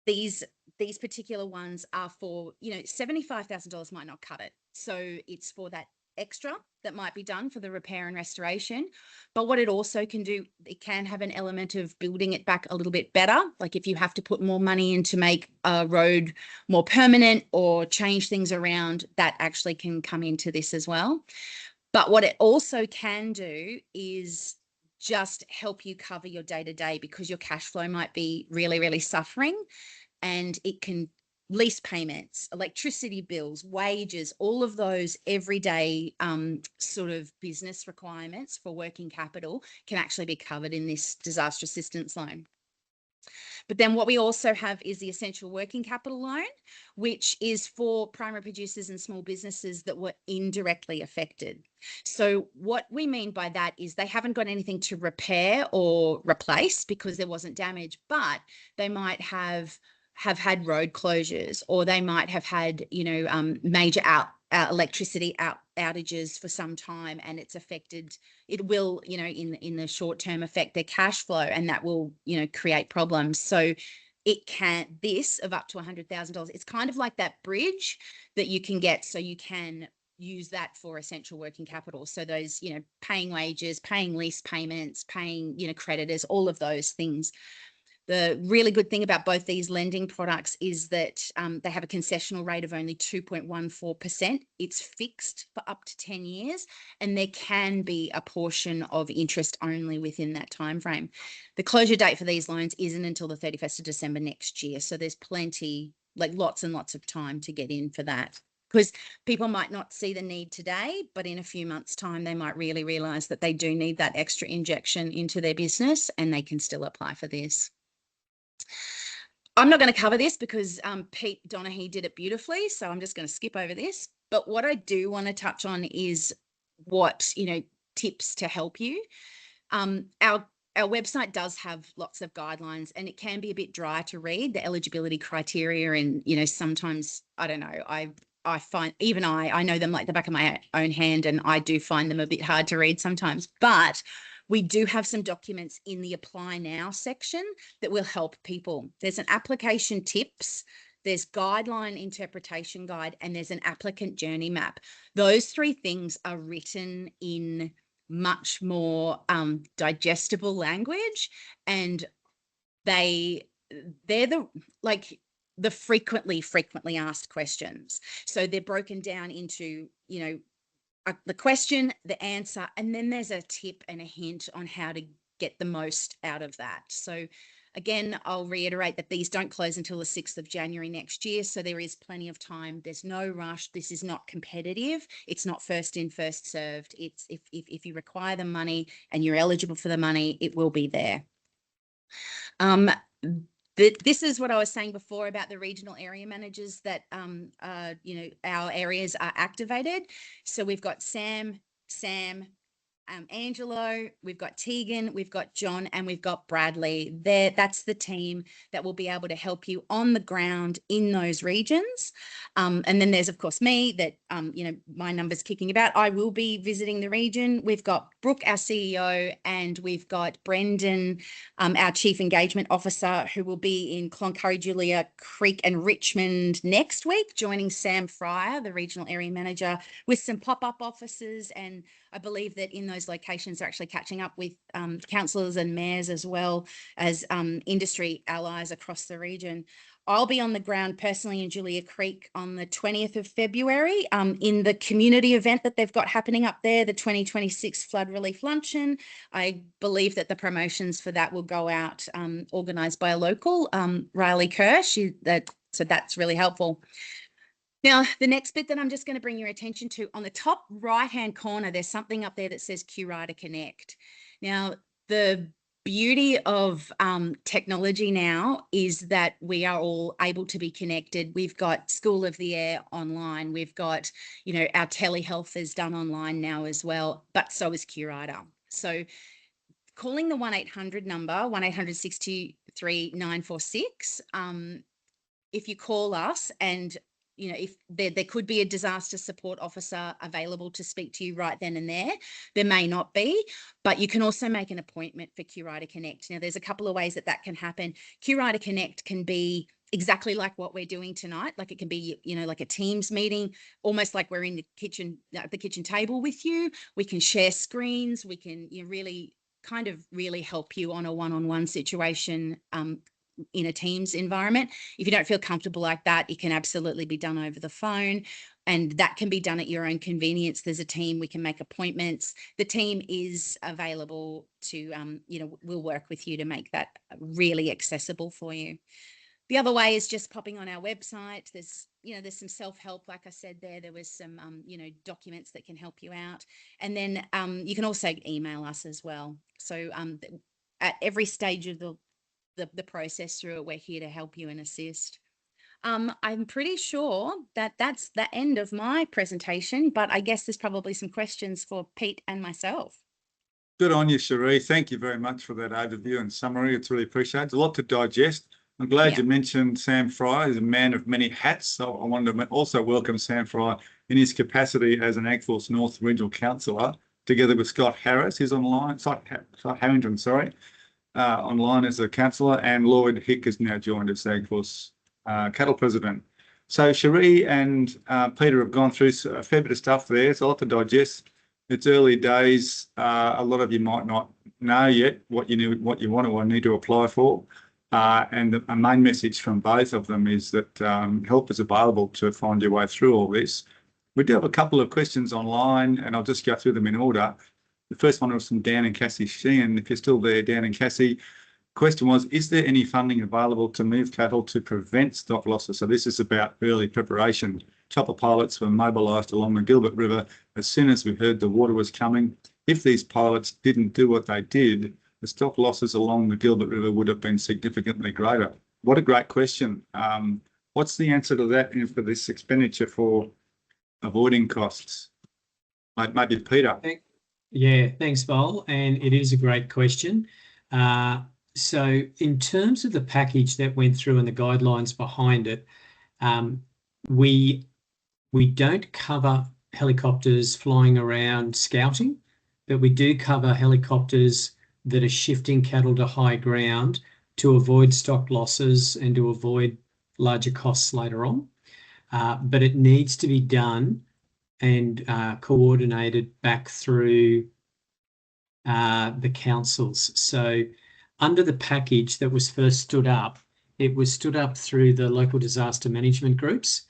these particular ones are for, $75,000 might not cut it. So it's for that extra that might be done for the repair and restoration. But what it also can do, it can have an element of building it back a little bit better. Like if you have to put more money in to make a road more permanent or change things around, that actually can come into this as well. But what it also can do is just help you cover your day-to-day because your cash flow might be really, really suffering. And it can lease payments, electricity bills, wages, all of those everyday sort of business requirements for working capital can actually be covered in this disaster assistance loan. But then what we also have is the essential working capital loan, which is for primary producers and small businesses that were indirectly affected. So what we mean by that is they haven't got anything to repair or replace because there wasn't damage, but they might have had road closures, or they might have had, major electricity outages for some time, and it will, in the short term affect their cash flow, and that will, create problems. So this of up to $100,000, it's kind of like that bridge that you can get, so you can use that for essential working capital. So those, paying wages, paying lease payments, paying, creditors, all of those things. The really good thing about both these lending products is that they have a concessional rate of only 2.14%. It's fixed for up to 10 years, and there can be a portion of interest only within that time frame. The closure date for these loans isn't until the 31st of December next year. So there's plenty, lots and lots of time to get in for that. Because people might not see the need today, but in a few months' time, they might really realise that they do need that extra injection into their business, and they can still apply for this. I'm not going to cover this because Pete Donaghy did it beautifully, so I'm just going to skip over this. But what I do want to touch on is what, tips to help you. Our our website does have lots of guidelines, and it can be a bit dry to read, the eligibility criteria. And, you know, sometimes, I don't know, I find, even I know them like the back of my own hand, and I do find them a bit hard to read sometimes. But we do have some documents in the Apply Now section that will help people. There's an application tips, there's guideline interpretation guide, and there's an applicant journey map. Those three things are written in much more digestible language, and they're the frequently asked questions. So they're broken down into, you know, the question, the answer, and then there's a tip and a hint on how to get the most out of that. So again, I'll reiterate that these don't close until the 6th of January next year. So there is plenty of time. There's no rush. This is not competitive. It's not first in, first served. It's if you require the money and you're eligible for the money, it will be there. This is what I was saying before about the regional area managers that, you know, our areas are activated. So we've got Sam, Angelo, we've got Tegan, we've got John, and we've got Bradley there. That's the team that will be able to help you on the ground in those regions. And then there's, of course, me that, you know, my number's kicking about. I will be visiting the region. We've got Brooke, our CEO, and we've got Brendan, our Chief Engagement Officer, who will be in Cloncurry, Julia Creek and Richmond next week, joining Sam Fryer, the Regional Area Manager, with some pop-up offices. And I believe that in those locations are actually catching up with councillors and mayors, as well as industry allies across the region. I'll be on the ground personally in Julia Creek on the 20th of February in the community event that they've got happening up there, the 2026 Flood Relief Luncheon. I believe that the promotions for that will go out, organised by a local, Riley Kerr. So that's really helpful. Now, the next bit that I'm just going to bring your attention to, on the top right-hand corner, there's something up there that says QRIDA Connect. Now, the beauty of technology now is that we are all able to be connected. We've got School of the Air online. We've got, you know, our telehealth is done online now as well, but so is QRIDA. So calling the 1-800 number, 1-800-623-946, if you call us, and you know, if there could be a disaster support officer available to speak to you right then and there. There may not be, but you can also make an appointment for QRIDA Connect. Now, there's a couple of ways that can happen. QRIDA Connect can be exactly like what we're doing tonight. Like, it can be, you know, like a Teams meeting, almost like we're in the kitchen, at the kitchen table with you. We can share screens. We can, you know, really help you on a one-on-one situation, in a Teams environment. If you don't feel comfortable like that, it can absolutely be done over the phone, and that can be done at your own convenience. There's a team, we can make appointments. The team is available to, you know, we'll work with you to make that really accessible for you. The other way is just popping on our website. There's, you know, there's some self-help, like I said there was some, you know, documents that can help you out. And then you can also email us as well. So at every stage of the process through it, we're here to help you and assist. I'm pretty sure that that's the end of my presentation, but I guess there's probably some questions for Pete and myself. Good on you, Cherie. Thank you very much for that overview and summary. It's really appreciated. It's a lot to digest. I'm glad you mentioned Sam Fry. He's a man of many hats. So I wanted to also welcome Sam Fry in his capacity as an AgForce North Regional Councillor, together with Scott Harris. He's online, Scott Harrington, sorry. Online as a councillor, and Lloyd Hick has now joined as AgForce cattle president. So Cherie and Peter have gone through a fair bit of stuff there. It's a lot to digest. It's early days. A lot of you might not know yet what you want or need to apply for. And the main message from both of them is that help is available to find your way through all this. We do have a couple of questions online, and I'll just go through them in order. The first one was from Dan and Cassie Sheehan. If you're still there, Dan and Cassie, question was, is there any funding available to move cattle to prevent stock losses? So this is about early preparation. Chopper pilots were mobilised along the Gilbert River as soon as we heard the water was coming. If these pilots didn't do what they did, the stock losses along the Gilbert River would have been significantly greater. What a great question. What's the answer to that for this expenditure for avoiding costs? Maybe Peter. Yeah, thanks, Vol. And it is a great question. So in terms of the package that went through and the guidelines behind it, we don't cover helicopters flying around scouting, but we do cover helicopters that are shifting cattle to high ground to avoid stock losses and to avoid larger costs later on. But it needs to be done and coordinated back through the councils. So under the package that was first stood up, it was stood up through the local disaster management groups,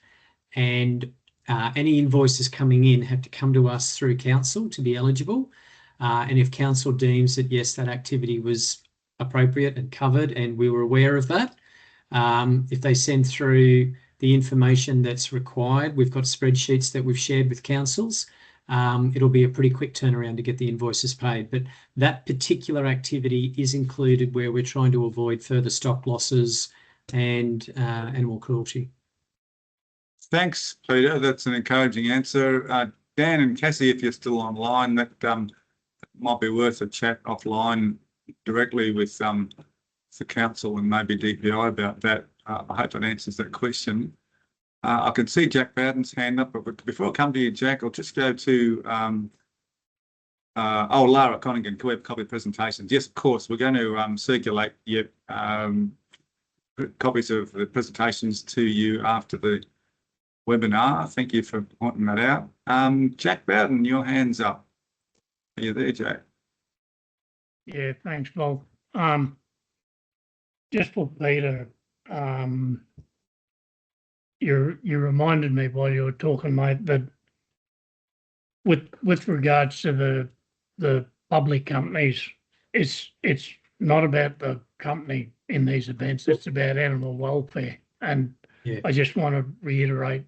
and any invoices coming in have to come to us through council to be eligible. And if council deems that, yes, that activity was appropriate and covered and we were aware of that, if they send through the information that's required, we've got spreadsheets that we've shared with councils, it'll be a pretty quick turnaround to get the invoices paid. But that particular activity is included where we're trying to avoid further stock losses and animal cruelty. Thanks, Peter. That's an encouraging answer. Dan and Cassie, if you're still online, that might be worth a chat offline directly with the council and maybe DPI about that. I hope that answers that question. I can see Jack Bowden's hand up, but before I come to you, Jack, I'll just go to Lara Connigan. Can we have a copy of presentations? Yes, of course. We're going to circulate copies of the presentations to you after the webinar. Thank you for pointing that out. Jack Bowden, your hand's up. Are you there, Jack? Yeah, thanks, Bob. Just for Peter, you reminded me while you were talking, mate, that with regards to the public companies, it's not about the company in these events, it's about animal welfare. And yeah. I just want to reiterate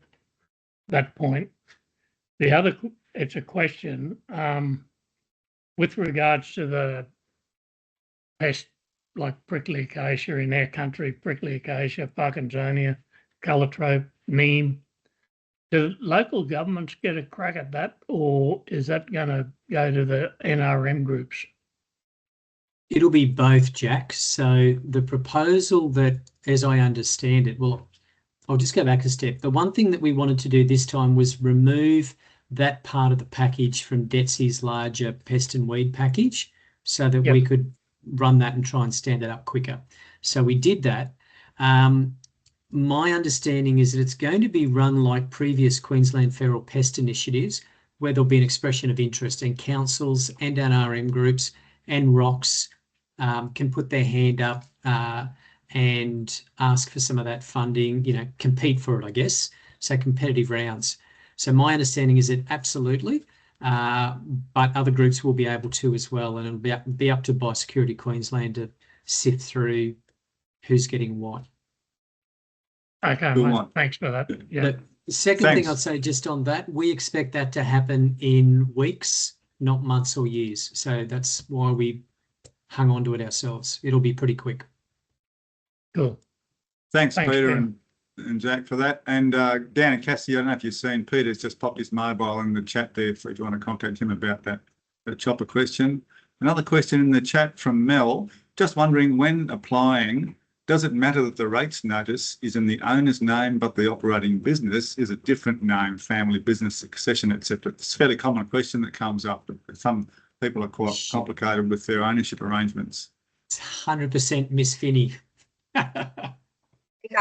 that point. The other, it's a question with regards to the pest like prickly acacia in our country, prickly acacia, Parkinsonia, calotrope, neem. Do local governments get a crack at that, or is that going to go to the NRM groups? It'll be both, Jack. So the proposal that, as I understand it, well, I'll just go back a step. The one thing that we wanted to do this time was remove that part of the package from DETSI's larger pest and weed package so that we could run that and try and stand it up quicker. So we did that. My understanding is that it's going to be run like previous Queensland feral pest initiatives, where there'll be an expression of interest, and councils and NRM groups and ROCs can put their hand up and ask for some of that funding, compete for it, I guess. So competitive rounds. So my understanding is that absolutely, but other groups will be able to as well, and it'll be up to Biosecurity Queensland to sift through who's getting what. Okay, mate, thanks for that. Yeah. But the second thing I'd say just on that, we expect that to happen in weeks, not months or years. So that's why we hung on to it ourselves. It'll be pretty quick. Cool. Thanks Peter and Jack for that. And Dan and Cassie, I don't know if you've seen, Peter's just popped his mobile in the chat there if you want to contact him about that chopper question. Another question in the chat from Mel, just wondering, when applying, does it matter that the rates notice is in the owner's name but the operating business is a different name, family, business, succession, etc.? It's a fairly common question that comes up. Some people are quite complicated with their ownership arrangements. It's 100% Miss Finney. That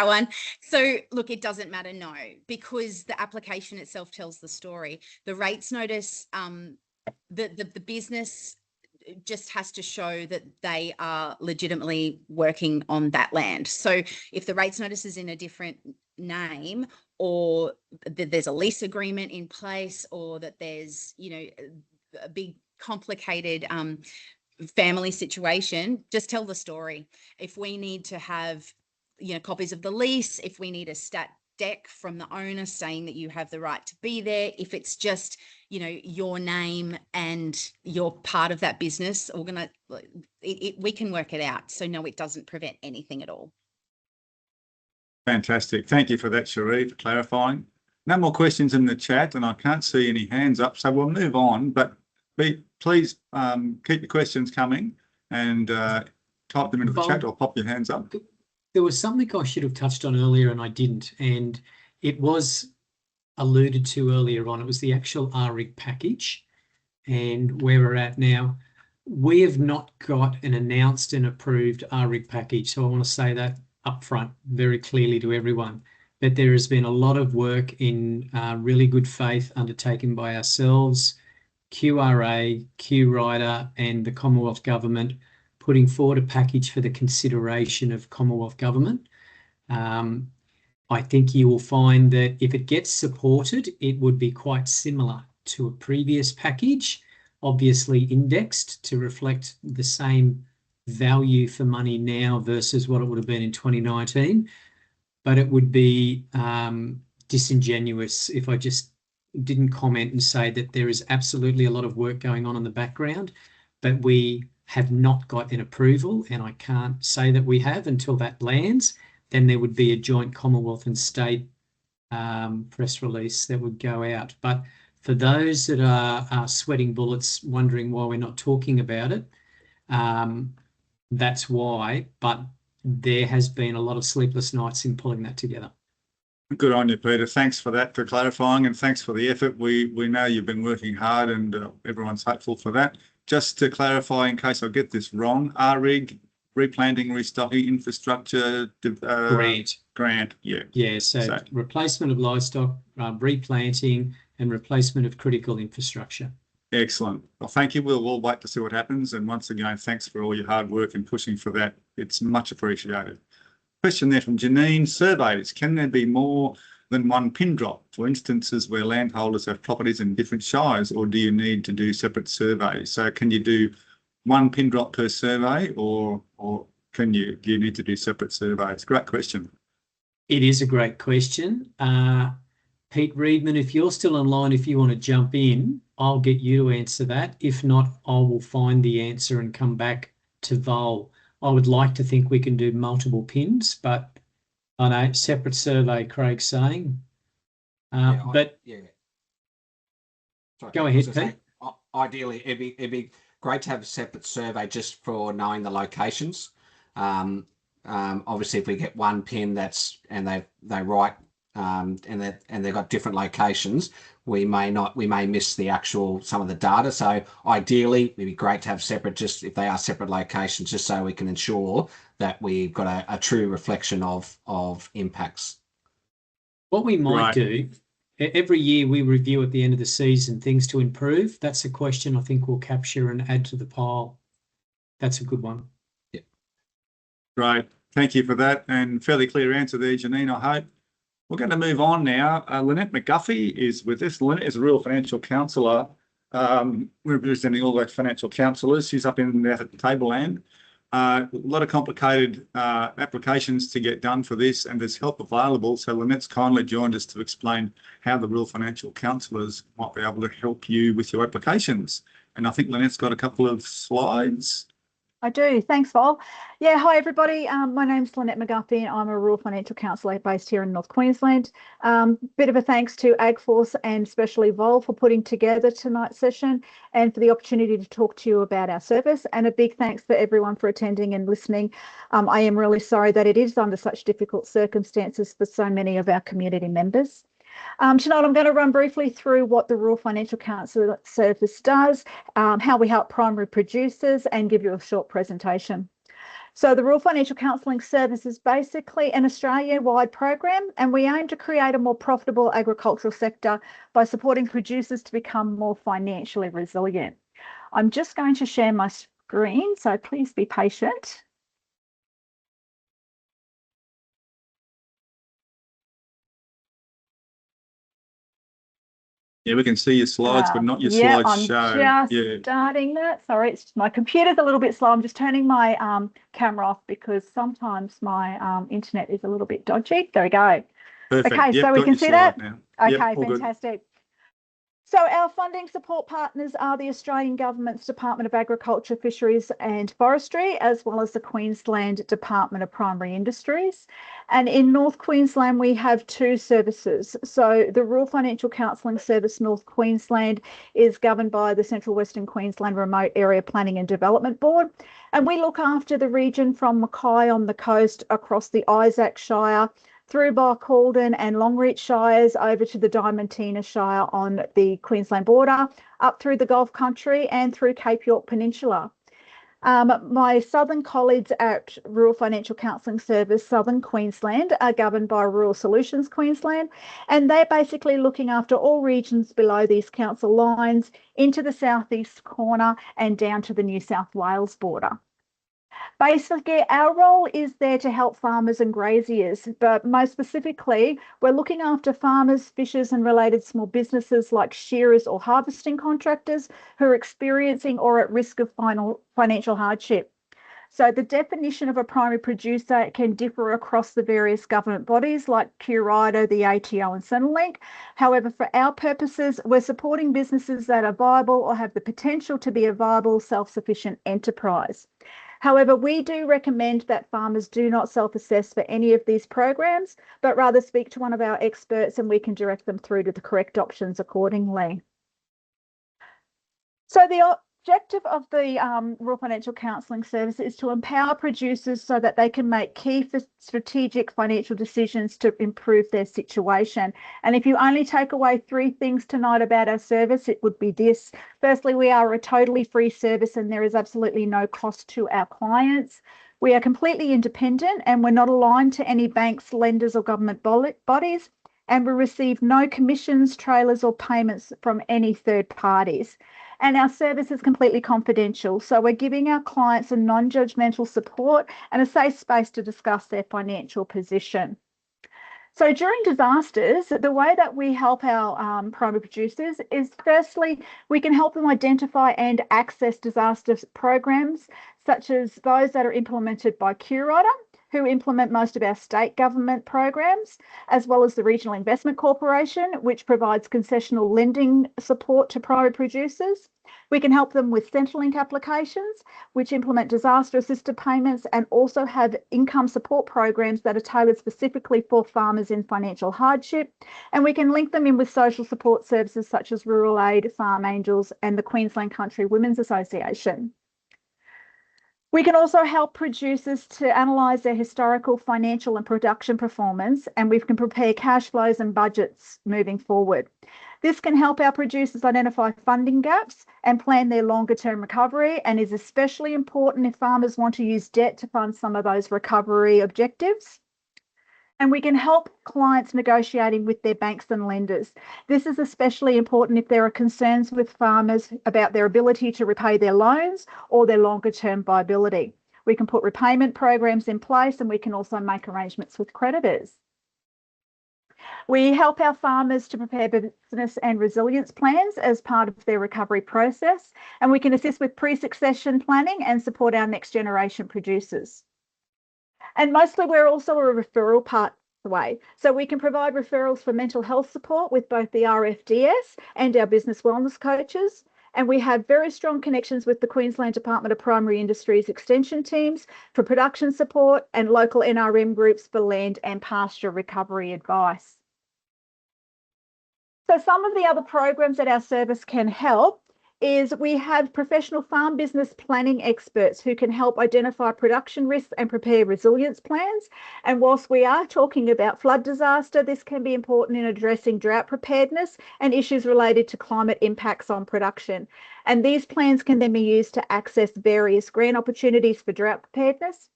one. So look, it doesn't matter, no, because the application itself tells the story. The rates notice, the business just has to show that they are legitimately working on that land. So if the rates notice is in a different name, or that there's a lease agreement in place, or that there's, a big complicated family situation, just tell the story. If we need to have, copies of the lease, if we need a stat deck from the owner saying that you have the right to be there, if it's just, your name and you're part of that business, we can work it out. So no, it doesn't prevent anything at all. Fantastic. Thank you for that, Cherie, for clarifying. No more questions in the chat, and I can't see any hands up, so we'll move on. But please keep your questions coming, and type them into the chat or pop your hands up. There was something I should have touched on earlier and I didn't, and it was alluded to earlier on. It was the actual RIG package and where we're at now. We have not got an announced and approved RIG package, so I want to say that up front very clearly to everyone. But there has been a lot of work in really good faith undertaken by ourselves, QRA, QRIDA and the Commonwealth Government, putting forward a package for the consideration of Commonwealth Government. I think you will find that if it gets supported, it would be quite similar to a previous package, obviously indexed to reflect the same value for money now versus what it would have been in 2019. But it would be disingenuous if I just didn't comment and say that there is absolutely a lot of work going on in the background, but we have not got an approval, and I can't say that we have until that lands. Then there would be a joint Commonwealth and state press release that would go out. But for those that are sweating bullets, wondering why we're not talking about it, that's why. But there has been a lot of sleepless nights in pulling that together. Good on you, Peter. Thanks for that, for clarifying, and thanks for the effort. We know you've been working hard, and everyone's hopeful for that. Just to clarify, in case I get this wrong, RIG, replanting, restocking, infrastructure grant. Yeah. So replacement of livestock, replanting, and replacement of critical infrastructure. Excellent. Well, thank you. We'll wait to see what happens. And once again, thanks for all your hard work and pushing for that. It's much appreciated. Question there from Janine. Surveys, can there be more than one pin drop for instances where landholders have properties in different shires, or do you need to do separate surveys? So can you do one pin drop per survey, or do you need to do separate surveys? Great question. It is a great question. Pete Reedman, if you're still online, if you want to jump in, I'll get you to answer that. If not, I will find the answer and come back to Vol. I would like to think we can do multiple pins, but I know separate survey, Craig's saying. Sorry, go ahead, Pete. Ideally, it'd be great to have a separate survey just for knowing the locations. Obviously, if we get one pin and they write and they've got different locations, we may miss some of the data. So ideally, it'd be great to have separate, just if they are separate locations, just so we can ensure that we've got a true reflection of impacts. What we might do, every year we review at the end of the season things to improve. That's a question I think we'll capture and add to the pile. That's a good one. Yeah. Right. Thank you for that, and fairly clear answer there, Janine, I hope. We're going to move on now. Lynette McGuffey is with us. Lynette is a rural financial counsellor. We're representing all those financial counsellors. She's up in there at the tableland. A lot of complicated applications to get done for this, and there's help available. So Lynette's kindly joined us to explain how the rural financial counsellors might be able to help you with your applications. And I think Lynette's got a couple of slides. I do. Thanks, Vol. Yeah, hi, everybody. My name's Lynette McGuffey. I'm a rural financial counsellor based here in North Queensland. Bit of a thanks to AgForce and especially Vol for putting together tonight's session and for the opportunity to talk to you about our service. And a big thanks for everyone for attending and listening. I am really sorry that it is under such difficult circumstances for so many of our community members. Tonight, I'm going to run briefly through what the Rural Financial Counsellor Service does, how we help primary producers, and give you a short presentation. So the Rural Financial Counselling Service is basically an Australia-wide program, and we aim to create a more profitable agricultural sector by supporting producers to become more financially resilient. I'm just going to share my screen, so please be patient. Yeah, we can see your slides, but not your slides show. I'm just starting that. Sorry, my computer's a little bit slow. I'm just turning my camera off because sometimes my internet is a little bit dodgy. There we go. Perfect. Okay, so we can see that? now. Okay, yep, fantastic. So our funding support partners are the Australian Government's Department of Agriculture, Fisheries and Forestry, as well as the Queensland Department of Primary Industries. And in North Queensland, we have two services. So the Rural Financial Counselling Service North Queensland is governed by the Central Western Queensland Remote Area Planning and Development Board. And we look after the region from Mackay on the coast across the Isaac Shire, through Barcaldine and Longreach Shires over to the Diamantina Shire on the Queensland border, up through the Gulf Country and through Cape York Peninsula. My southern colleagues at Rural Financial Counselling Service Southern Queensland are governed by Rural Solutions Queensland, and they're basically looking after all regions below these council lines into the southeast corner and down to the New South Wales border. Basically, our role is there to help farmers and graziers, but most specifically, we're looking after farmers, fishers and related small businesses like shearers or harvesting contractors who are experiencing or at risk of financial hardship. So the definition of a primary producer can differ across the various government bodies like QRIDA, the ATO and Centrelink. However, for our purposes, we're supporting businesses that are viable or have the potential to be a viable, self-sufficient enterprise. However, we do recommend that farmers do not self-assess for any of these programs, but rather speak to one of our experts and we can direct them through to the correct options accordingly. So the objective of the Rural Financial Counselling Service is to empower producers so that they can make key strategic financial decisions to improve their situation. And if you only take away 3 things tonight about our service, it would be this. Firstly, we are a totally free service and there is absolutely no cost to our clients. We are completely independent and we're not aligned to any banks, lenders or government bodies. And we receive no commissions, trailers or payments from any third parties. And our service is completely confidential. So we're giving our clients a non-judgmental support and a safe space to discuss their financial position. So during disasters, the way that we help our primary producers is firstly, we can help them identify and access disaster programs, such as those that are implemented by QRIDA, who implement most of our state government programs, as well as the Regional Investment Corporation, which provides concessional lending support to primary producers. We can help them with Centrelink applications, which implement disaster assisted payments and also have income support programs that are tailored specifically for farmers in financial hardship. And we can link them in with social support services such as Rural Aid, Farm Angels, and the Queensland Country Women's Association. We can also help producers to analyse their historical financial and production performance, and we can prepare cash flows and budgets moving forward. This can help our producers identify funding gaps and plan their longer term recovery, and is especially important if farmers want to use debt to fund some of those recovery objectives. And we can help clients negotiating with their banks and lenders. This is especially important if there are concerns with farmers about their ability to repay their loans or their longer term viability. We can put repayment programs in place and we can also make arrangements with creditors. We help our farmers to prepare business and resilience plans as part of their recovery process, and we can assist with pre-succession planning and support our next generation producers. And mostly we're also a referral pathway. So we can provide referrals for mental health support with both the RFDS and our business wellness coaches. And we have very strong connections with the Queensland Department of Primary Industries extension teams for production support and local NRM groups for land and pasture recovery advice. So some of the other programs that our service can help is we have professional farm business planning experts who can help identify production risks and prepare resilience plans. And whilst we are talking about flood disaster, this can be important in addressing drought preparedness and issues related to climate impacts on production. And these plans can then be used to access various grant opportunities for drought preparedness.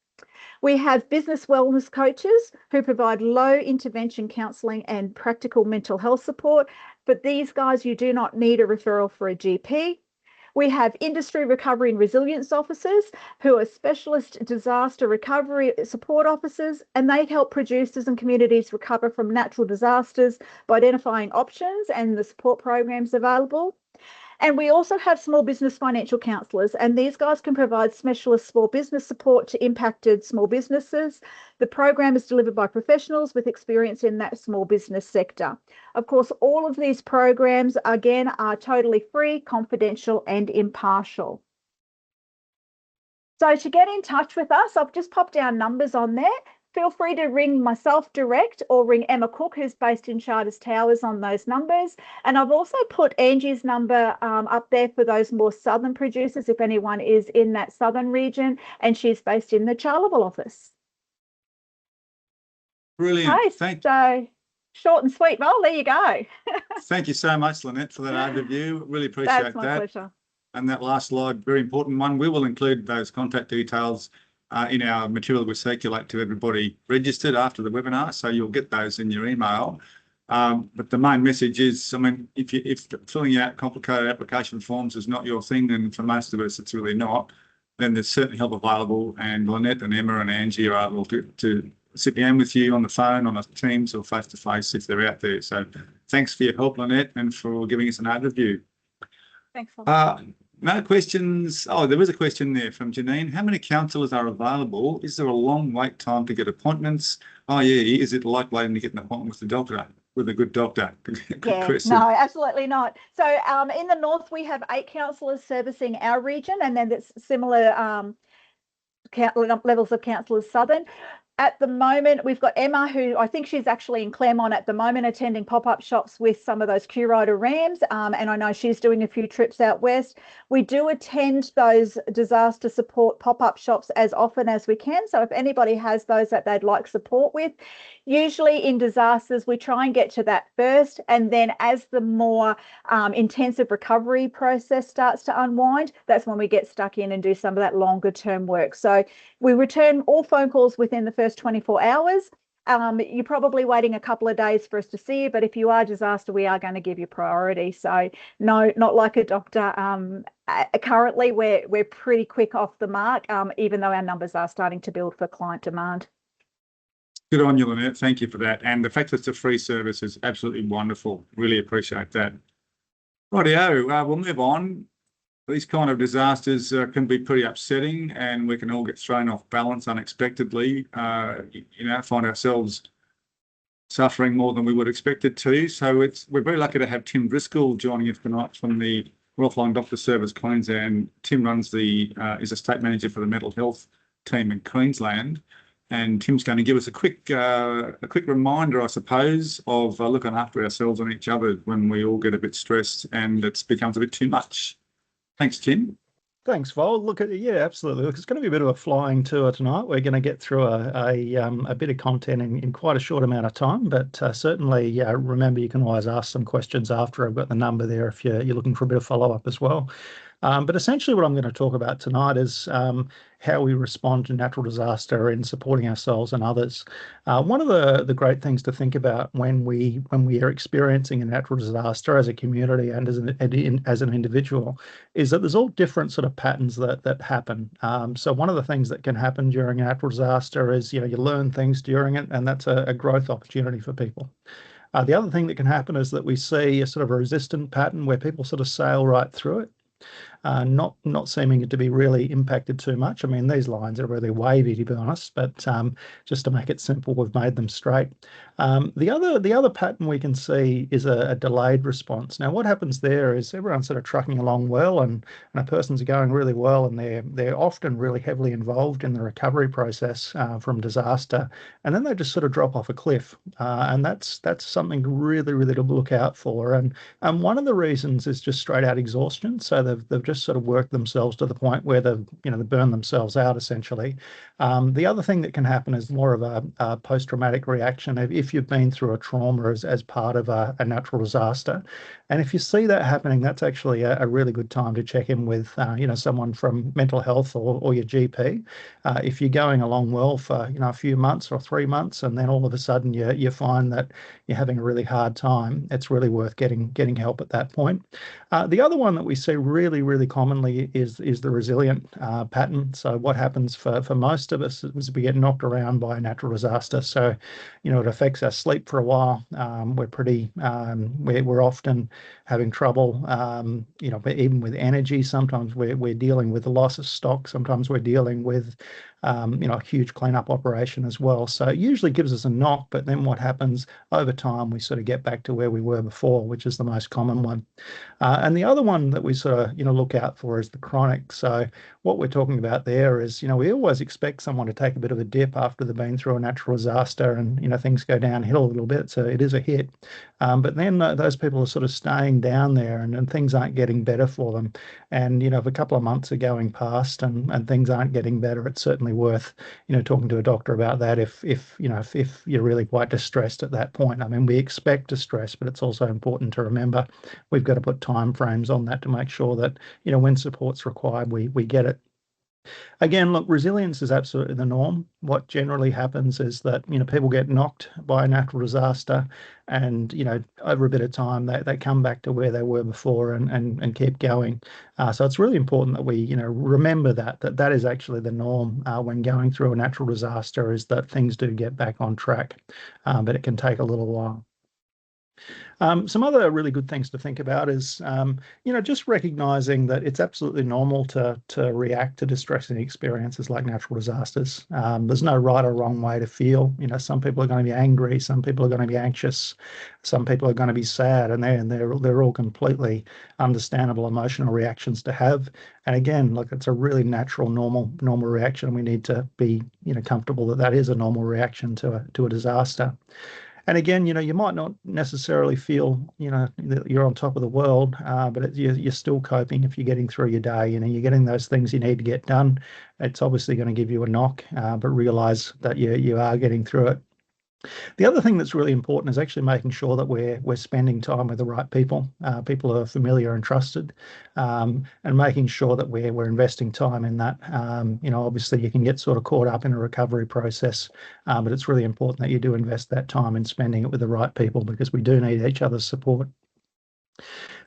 We have business wellness coaches who provide low intervention counselling and practical mental health support. But these guys, you do not need a referral for a GP. We have industry recovery and resilience officers who are specialist disaster recovery support officers, and they help producers and communities recover from natural disasters by identifying options and the support programs available. And we also have small business financial counsellors, and these guys can provide specialist small business support to impacted small businesses. The program is delivered by professionals with experience in that small business sector. Of course, all of these programs, again, are totally free, confidential, and impartial. So to get in touch with us, I've just popped our numbers on there. Feel free to ring myself direct or ring Emma Cook, who's based in Charters Towers, on those numbers. And I've also put Angie's number up there for those more southern producers, if anyone is in that southern region, and she's based in the Charleville office. Brilliant. Okay, so short and sweet. Well, there you go. Thank you so much, Lynette, for that overview. Really appreciate That's my that. pleasure. And that last slide, very important one. We will include those contact details in our material we circulate to everybody registered after the webinar, so you'll get those in your email. But the main message is, I mean, if filling out complicated application forms is not your thing, and for most of us it's really not, then there's certainly help available, and Lynette and Emma and Angie are able to sit down with you on the phone, on a Teams or face-to-face if they're out there. So thanks for your help, Lynette, and for giving us an overview. Thanks, Paul. No questions. Oh, there was a question there from Janine. How many counsellors are available? Is there a long wait time to get appointments? Oh, yeah. Is it like waiting to get an appointment with the doctor, with a good doctor? Good question. No, absolutely not. So in the north, we have 8 counsellors servicing our region, and then there's similar levels of counsellors southern. At the moment, we've got Emma, who I think she's actually in Claremont at the moment, attending pop-up shops with some of those QRIDA rams, and I know she's doing a few trips out west. We do attend those disaster support pop-up shops as often as we can, so if anybody has those that they'd like support with, usually in disasters, we try and get to that first, and then as the more intensive recovery process starts to unwind, that's when we get stuck in and do some of that longer term work. So we return all phone calls within the first 24 hours. You're probably waiting a couple of days for us to see you, but if you are disaster, we are going to give you priority. So no, not like a doctor. Currently, we're pretty quick off the mark, even though our numbers are starting to build for client demand. Good on you, Lynette. Thank you for that. And the fact that it's a free service is absolutely wonderful. Really appreciate that. Rightio, we'll move on. These kind of disasters can be pretty upsetting, and we can all get thrown off balance unexpectedly, find ourselves suffering more than we would expect it to. So we're very lucky to have Tim Driscoll joining us tonight from the Royal Flying Doctor Service Queensland. Tim runs is a state manager for the mental health team in Queensland, and Tim's going to give us a quick reminder, I suppose, of looking after ourselves and each other when we all get a bit stressed and it becomes a bit too much. Thanks, Tim. Thanks, Vol. Look, yeah, absolutely. Look, it's going to be a bit of a flying tour tonight. We're going to get through a bit of content in quite a short amount of time, but certainly remember you can always ask some questions after. I've got the number there if you're looking for a bit of follow-up as well. But essentially what I'm going to talk about tonight is how we respond to natural disaster in supporting ourselves and others. One of the great things to think about when we are experiencing a natural disaster as a community and as an individual is that there's all different sort of patterns that happen. So one of the things that can happen during a natural disaster is you learn things during it, and that's a growth opportunity for people. The other thing that can happen is that we see a sort of a resistant pattern where people sort of sail right through it. Not seeming to be really impacted too much. I mean, these lines are really wavy, to be honest, but just to make it simple, we've made them straight. The other pattern we can see is a delayed response. Now, what happens there is everyone's sort of trucking along well, and a person's going really well, and they're often really heavily involved in the recovery process from disaster, and then they just sort of drop off a cliff, and that's something really, really to look out for. And one of the reasons is just straight out exhaustion. So they've just sort of worked themselves to the point where they've burned themselves out essentially. The other thing that can happen is more of a post-traumatic reaction if you've been through a trauma as part of a natural disaster. And if you see that happening, that's actually a really good time to check in with someone from mental health or your GP. If you're going along well for a few months or 3 months, and then all of a sudden you find that you're having a really hard time, it's really worth getting help at that point. The other one that we see really, really commonly is the resilient pattern. So what happens for most of us is we get knocked around by a natural disaster. So, it affects our sleep for a while. We're often having trouble, but even with energy, sometimes we're dealing with the loss of stock. Sometimes we're dealing with, a huge cleanup operation as well. So it usually gives us a knock, but then what happens over time, we sort of get back to where we were before, which is the most common one. And the other one that we sort of, look out for is the chronic. So what we're talking about there is, we always expect someone to take a bit of a dip after they've been through a natural disaster and, things go downhill a little bit. So it is a hit. But then those people are sort of staying down there and things aren't getting better for them. And, if a couple of months are going past and things aren't getting better, it's certainly worth, talking to a doctor about that if you're really quite distressed at that point. I mean, we expect distress, but it's also important to remember we've got to put time frames on that to make sure that, when support's required, we get it. Again, look, resilience is absolutely the norm. What generally happens is that, people get knocked by a natural disaster and, over a bit of time, they come back to where they were before and keep going. So it's really important that we, remember that is actually the norm when going through a natural disaster, is that things do get back on track, but it can take a little while. Some other really good things to think about is, just recognizing that it's absolutely normal to react to distressing experiences like natural disasters. There's no right or wrong way to feel. Some people are going to be angry, some people are going to be anxious, some people are going to be sad, and they're all completely understandable emotional reactions to have. And again, look, it's a really natural, normal reaction, and we need to be, comfortable that that is a normal reaction to a disaster. And again, you might not necessarily feel, that you're on top of the world, but you're still coping if you're getting through your day. You're getting those things you need to get done. It's obviously going to give you a knock, but realize that you are getting through it. The other thing that's really important is actually making sure that we're spending time with the right people, people who are familiar and trusted, and making sure that we're investing time in that. Obviously you can get sort of caught up in a recovery process, but it's really important that you do invest that time in spending it with the right people, because we do need each other's support.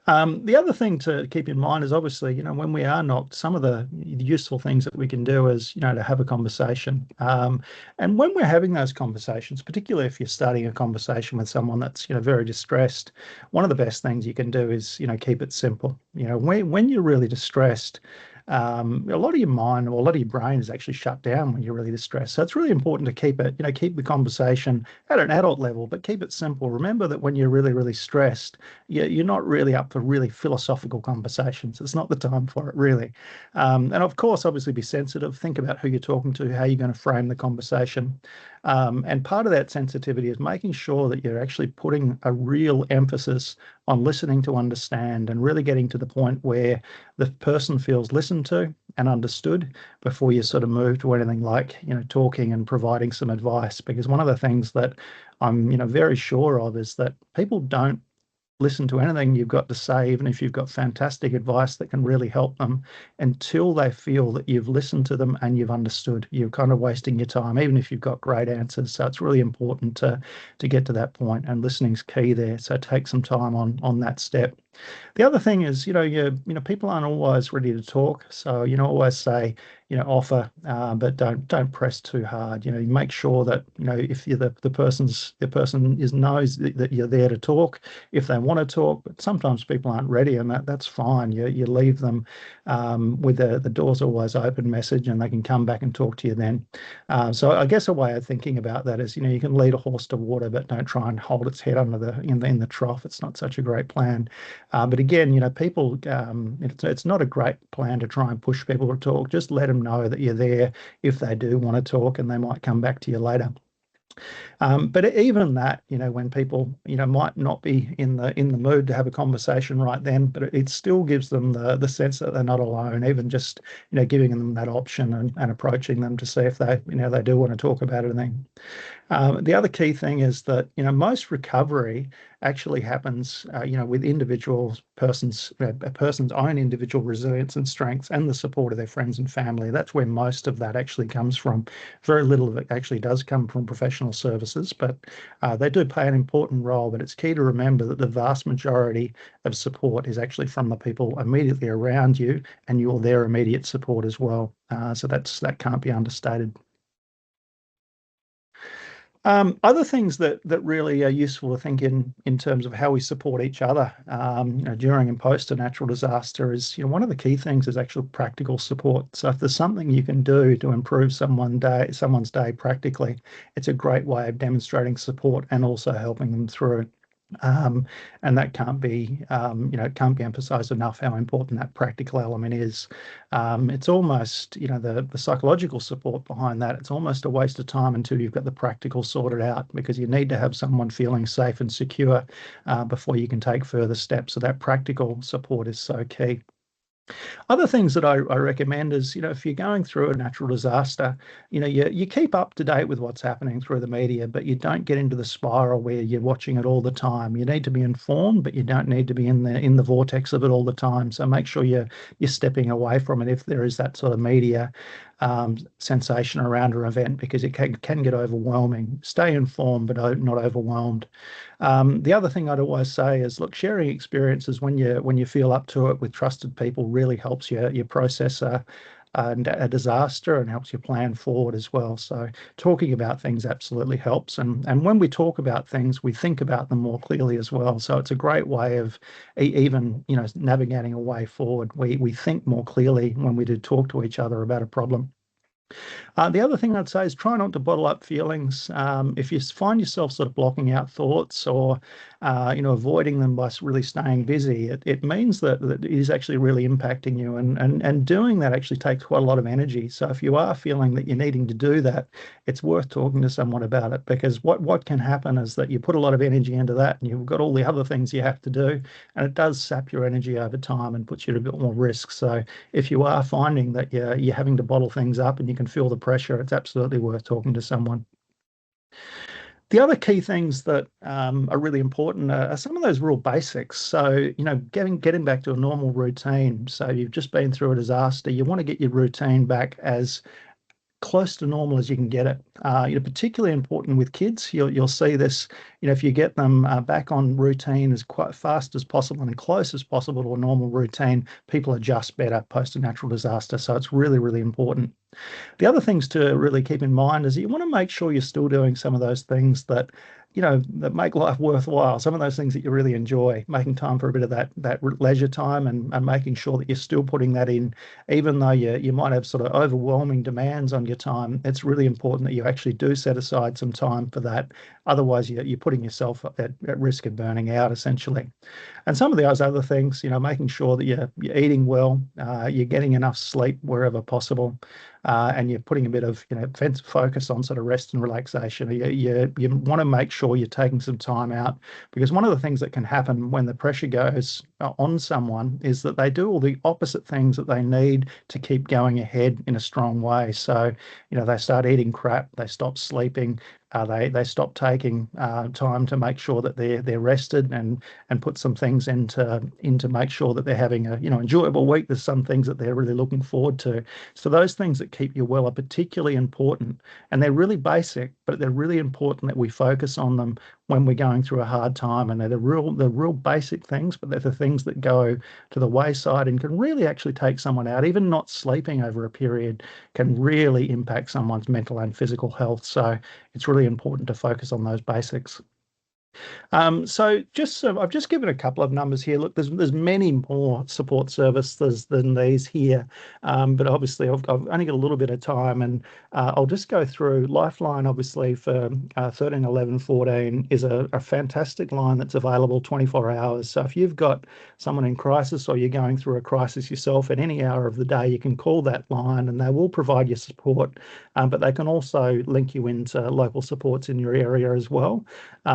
The other thing to keep in mind is obviously, when we are knocked, some of the useful things that we can do is, to have a conversation. And when we're having those conversations, particularly if you're starting a conversation with someone that's, very distressed, one of the best things you can do is, keep it simple. When you're really distressed, a lot of your mind or a lot of your brain is actually shut down when you're really distressed. So it's really important to keep it, keep the conversation at an adult level, but keep it simple. Remember that when you're really, really stressed, you're not really up for really philosophical conversations. It's not the time for it, really. And of course, obviously be sensitive. Think about who you're talking to, how you're going to frame the conversation. And part of that sensitivity is making sure that you're actually putting a real emphasis on listening to understand and really getting to the point where the person feels listened to and understood before you sort of move to anything like, talking and providing some advice. Because one of the things that I'm, very sure of is that people don't listen to anything you've got to say, even if you've got fantastic advice that can really help them, until they feel that you've listened to them and you've understood. You're kind of wasting your time, even if you've got great answers. So it's really important to get to that point, and listening's key there. So take some time on that step. The other thing is, people aren't always ready to talk. So, always say, offer, but don't press too hard. You make sure that, if you're the person knows that you're there to talk, if they want to talk, but sometimes people aren't ready, and that's fine. You leave them with the door's always open message, and they can come back and talk to you then. So I guess a way of thinking about that is, you can lead a horse to water, but don't try and hold its head under in the trough. It's not such a great plan. But again, people, it's not a great plan to try and push people to talk. Just let them know that you're there if they do want to talk, and they might come back to you later. But even that, when people, might not be in the mood to have a conversation right then, but it still gives them the sense that they're not alone. Even just, giving them that option and approaching them to see if they, they do want to talk about anything. The other key thing is that, most recovery actually happens, with a person's own individual resilience and strengths and the support of their friends and family. That's where most of that actually comes from. Very little of it actually does come from professional services, but they do play an important role. But it's key to remember that the vast majority of support is actually from the people immediately around you, and you're their immediate support as well. So that can't be understated. Other things that really are useful to think in terms of how we support each other, during and post a natural disaster is, one of the key things is actual practical support. So if there's something you can do to improve someone's day practically, it's a great way of demonstrating support and also helping them through. And that can't be, it can't be emphasized enough how important that practical element is. It's almost, the psychological support behind that, it's almost a waste of time until you've got the practical sorted out, because you need to have someone feeling safe and secure before you can take further steps. So that practical support is so key. Other things that I recommend is, if you're going through a natural disaster, you keep up to date with what's happening through the media, but you don't get into the spiral where you're watching it all the time. You need to be informed, but you don't need to be in the vortex of it all the time. So make sure you're stepping away from it if there is that sort of media sensation around an event, because it can get overwhelming. Stay informed, but not overwhelmed. The other thing I'd always say is, look, sharing experiences when you feel up to it with trusted people really helps you process a disaster and helps you plan forward as well. So talking about things absolutely helps. And when we talk about things, we think about them more clearly as well. So it's a great way of even, navigating a way forward. We think more clearly when we do talk to each other about a problem. The other thing I'd say is try not to bottle up feelings. If you find yourself sort of blocking out thoughts or, avoiding them by really staying busy, it means that it is actually really impacting you. And doing that actually takes quite a lot of energy. So if you are feeling that you're needing to do that, it's worth talking to someone about it, because what can happen is that you put a lot of energy into that and you've got all the other things you have to do, and it does sap your energy over time and puts you at a bit more risk. So if you are finding that you're having to bottle things up and you can feel the pressure, it's absolutely worth talking to someone. The other key things that are really important are some of those real basics. So, getting back to a normal routine. So you've just been through a disaster. You want to get your routine back as close to normal as you can get it. Particularly important with kids. You'll see this, if you get them back on routine as quite fast as possible and close as possible to a normal routine, people adjust better post a natural disaster. So it's really, really important. The other things to really keep in mind is you want to make sure you're still doing some of those things that that make life worthwhile, some of those things that you really enjoy, making time for a bit of that leisure time and making sure that you're still putting that in, even though you might have sort of overwhelming demands on your time. It's really important that you actually do set aside some time for that. Otherwise, you're putting yourself at risk of burning out, essentially. And some of those other things, making sure that you're eating well, you're getting enough sleep wherever possible, and you're putting a bit of focus on sort of rest and relaxation. You want to make sure you're taking some time out, because one of the things that can happen when the pressure goes on someone is that they do all the opposite things that they need to keep going ahead in a strong way. So they start eating crap, they stop sleeping, they stop taking time to make sure that they're rested and put some things into make sure that they're having a enjoyable week. There's some things that they're really looking forward to. So those things that keep you well are particularly important, and they're really basic, but they're really important that we focus on them when we're going through a hard time. And they're the real basic things, but they're the things that go to the wayside and can really actually take someone out. Even not sleeping over a period can really impact someone's mental and physical health. So it's really important to focus on those basics. So I've just given a couple of numbers here. Look, there's many more support services than these here, but obviously I've only got a little bit of time, and I'll just go through. Lifeline, obviously, for 13, 11, 14 is a fantastic line that's available 24 hours. So if you've got someone in crisis or you're going through a crisis yourself, at any hour of the day, you can call that line and they will provide you support, but they can also link you into local supports in your area as well.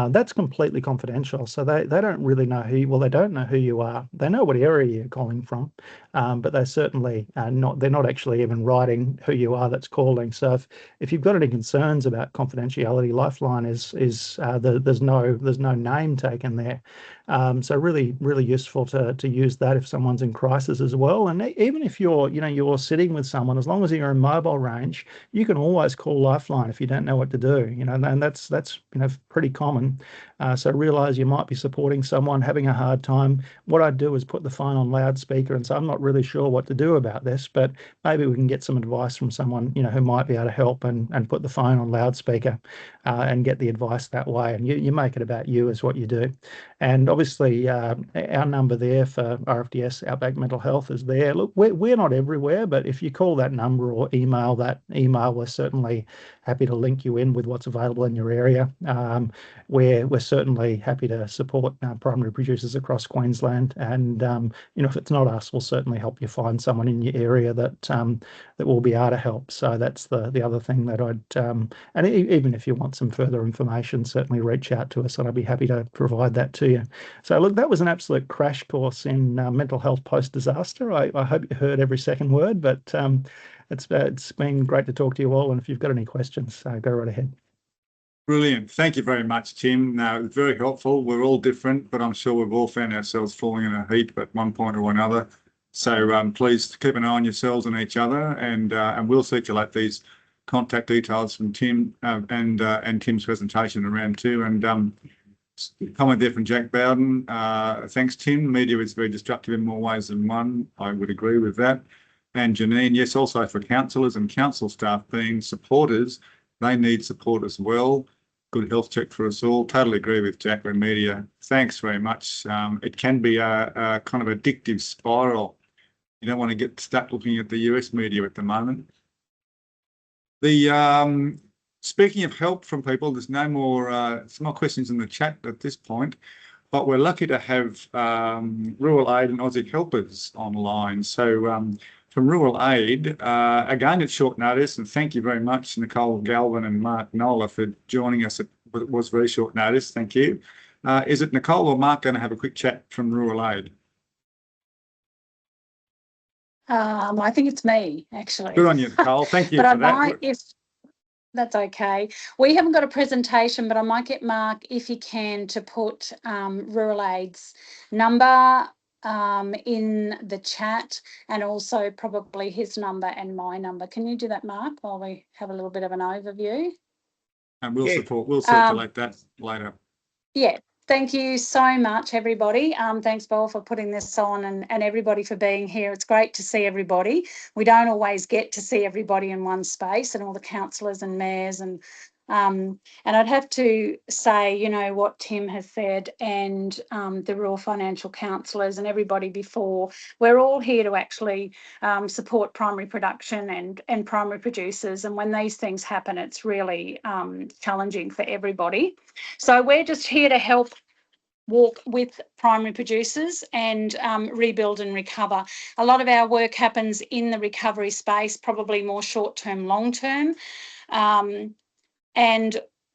That's completely confidential, so they don't really know they don't know who you are. They know what area you're calling from, but they certainly they're not actually even writing who you are that's calling. So if you've got any concerns about confidentiality, Lifeline is there's no name taken there. So really, really useful to use that if someone's in crisis as well. And even if you're sitting with someone, as long as you're in mobile range, you can always call Lifeline if you don't know what to do. And that's pretty common. So realize you might be supporting someone having a hard time. What I'd do is put the phone on loudspeaker and say, I'm not really sure what to do about this, but maybe we can get some advice from someone who might be able to help, and put the phone on loudspeaker and get the advice that way. And you make it about you is what you do. And obviously our number there for RFDS Outback Mental Health is there. Look, we're not everywhere, but if you call that number or email that email, we're certainly happy to link you in with what's available in your area. We're certainly happy to support primary producers across Queensland, and if it's not us, we'll certainly help you find someone in your area that will be able to help. So that's the other thing that I'd and even if you want some further information, certainly reach out to us, and I'd be happy to provide that to you. So look, that was an absolute crash course in mental health post disaster. I hope you heard every second word, but it's been great to talk to you all. And if you've got any questions, go right ahead. Brilliant. Thank you very much, Tim. Now, it's very helpful. We're all different, but I'm sure we've all found ourselves falling in a heap at one point or another. So please keep an eye on yourselves and each other, and we'll circulate these contact details from Tim and Tim's presentation around too. And comment there from Jack Bowden. Thanks, Tim. Media is very destructive in more ways than one. I would agree with that. And Janine, yes, also for counsellors and council staff being supporters, they need support as well. Good health check for us all. Totally agree with Jack and media. Thanks very much. It can be a kind of addictive spiral. You don't want to get stuck looking at the US media at the moment. Speaking of help from people, there's no more questions in the chat at this point, but we're lucky to have Rural Aid and Aussie Helpers online. So from Rural Aid, again, it's short notice, and thank you very much, Nicole Galvin and Mark Nola, for joining us. It was very short notice. Thank you. Is it Nicole or Mark going to have a quick chat from Rural Aid? I think it's me, actually. Good on you, Nicole. Thank you but for that. Might, if that's okay. We haven't got a presentation, but I might get Mark, if he can, to put Rural Aid's number in the chat, and also probably his number and my number. Can you do that, Mark, while we have a little bit of an overview? And we'll circulate that later. Yeah. Thank you so much, everybody. Thanks, Paul, for putting this on, and everybody for being here. It's great to see everybody. We don't always get to see everybody in one space, and all the councillors and mayors, and I'd have to say, what Tim has said, and the rural financial counsellors and everybody before, we're all here to actually support primary production and primary producers. And when these things happen, it's really challenging for everybody. So we're just here to help walk with primary producers and rebuild and recover. A lot of our work happens in the recovery space, probably more short-term, long-term.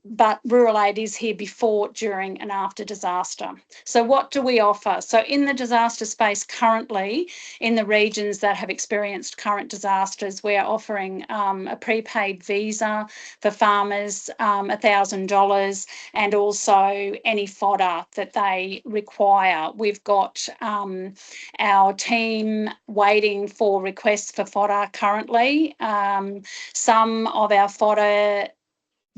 But Rural Aid is here before, during and after disaster. So what do we offer? So in the disaster space currently, in the regions that have experienced current disasters, we're offering a prepaid visa for farmers, $1,000, and also any fodder that they require. We've got our team waiting for requests for fodder currently. Some of our fodder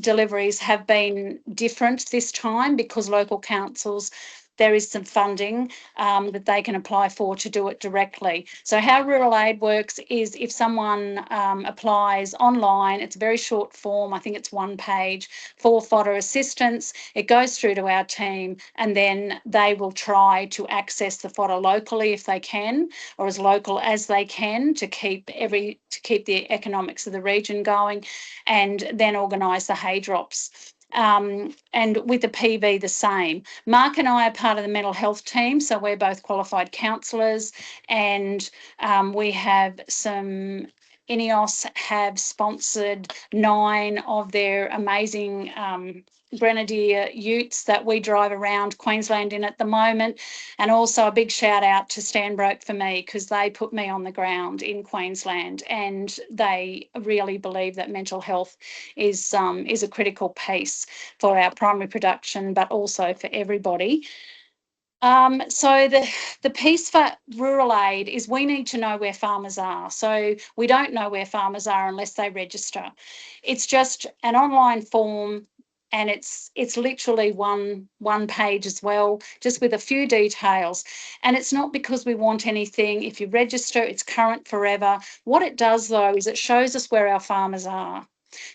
deliveries have been different this time because local councils, there is some funding that they can apply for to do it directly. So how Rural Aid works is if someone applies online, it's a very short form, I think it's 1 page, for fodder assistance. It goes through to our team, and then they will try to access the fodder locally if they can, or as local as they can, to keep the economics of the region going, and then organise the hay drops. And with the PV the same. Mark and I are part of the mental health team, so we're both qualified counsellors, and we have some, INEOS have sponsored 9 of their amazing Grenadier utes that we drive around Queensland in at the moment. And also a big shout out to Stanbroke for me, because they put me on the ground in Queensland, and they really believe that mental health is a critical piece for our primary production, but also for everybody. So the piece for rural aid is we need to know where farmers are. So we don't know where farmers are unless they register. It's just an online form, and it's literally one page as well, just with a few details. And it's not because we want anything. If you register, it's current forever. What it does though is it shows us where our farmers are.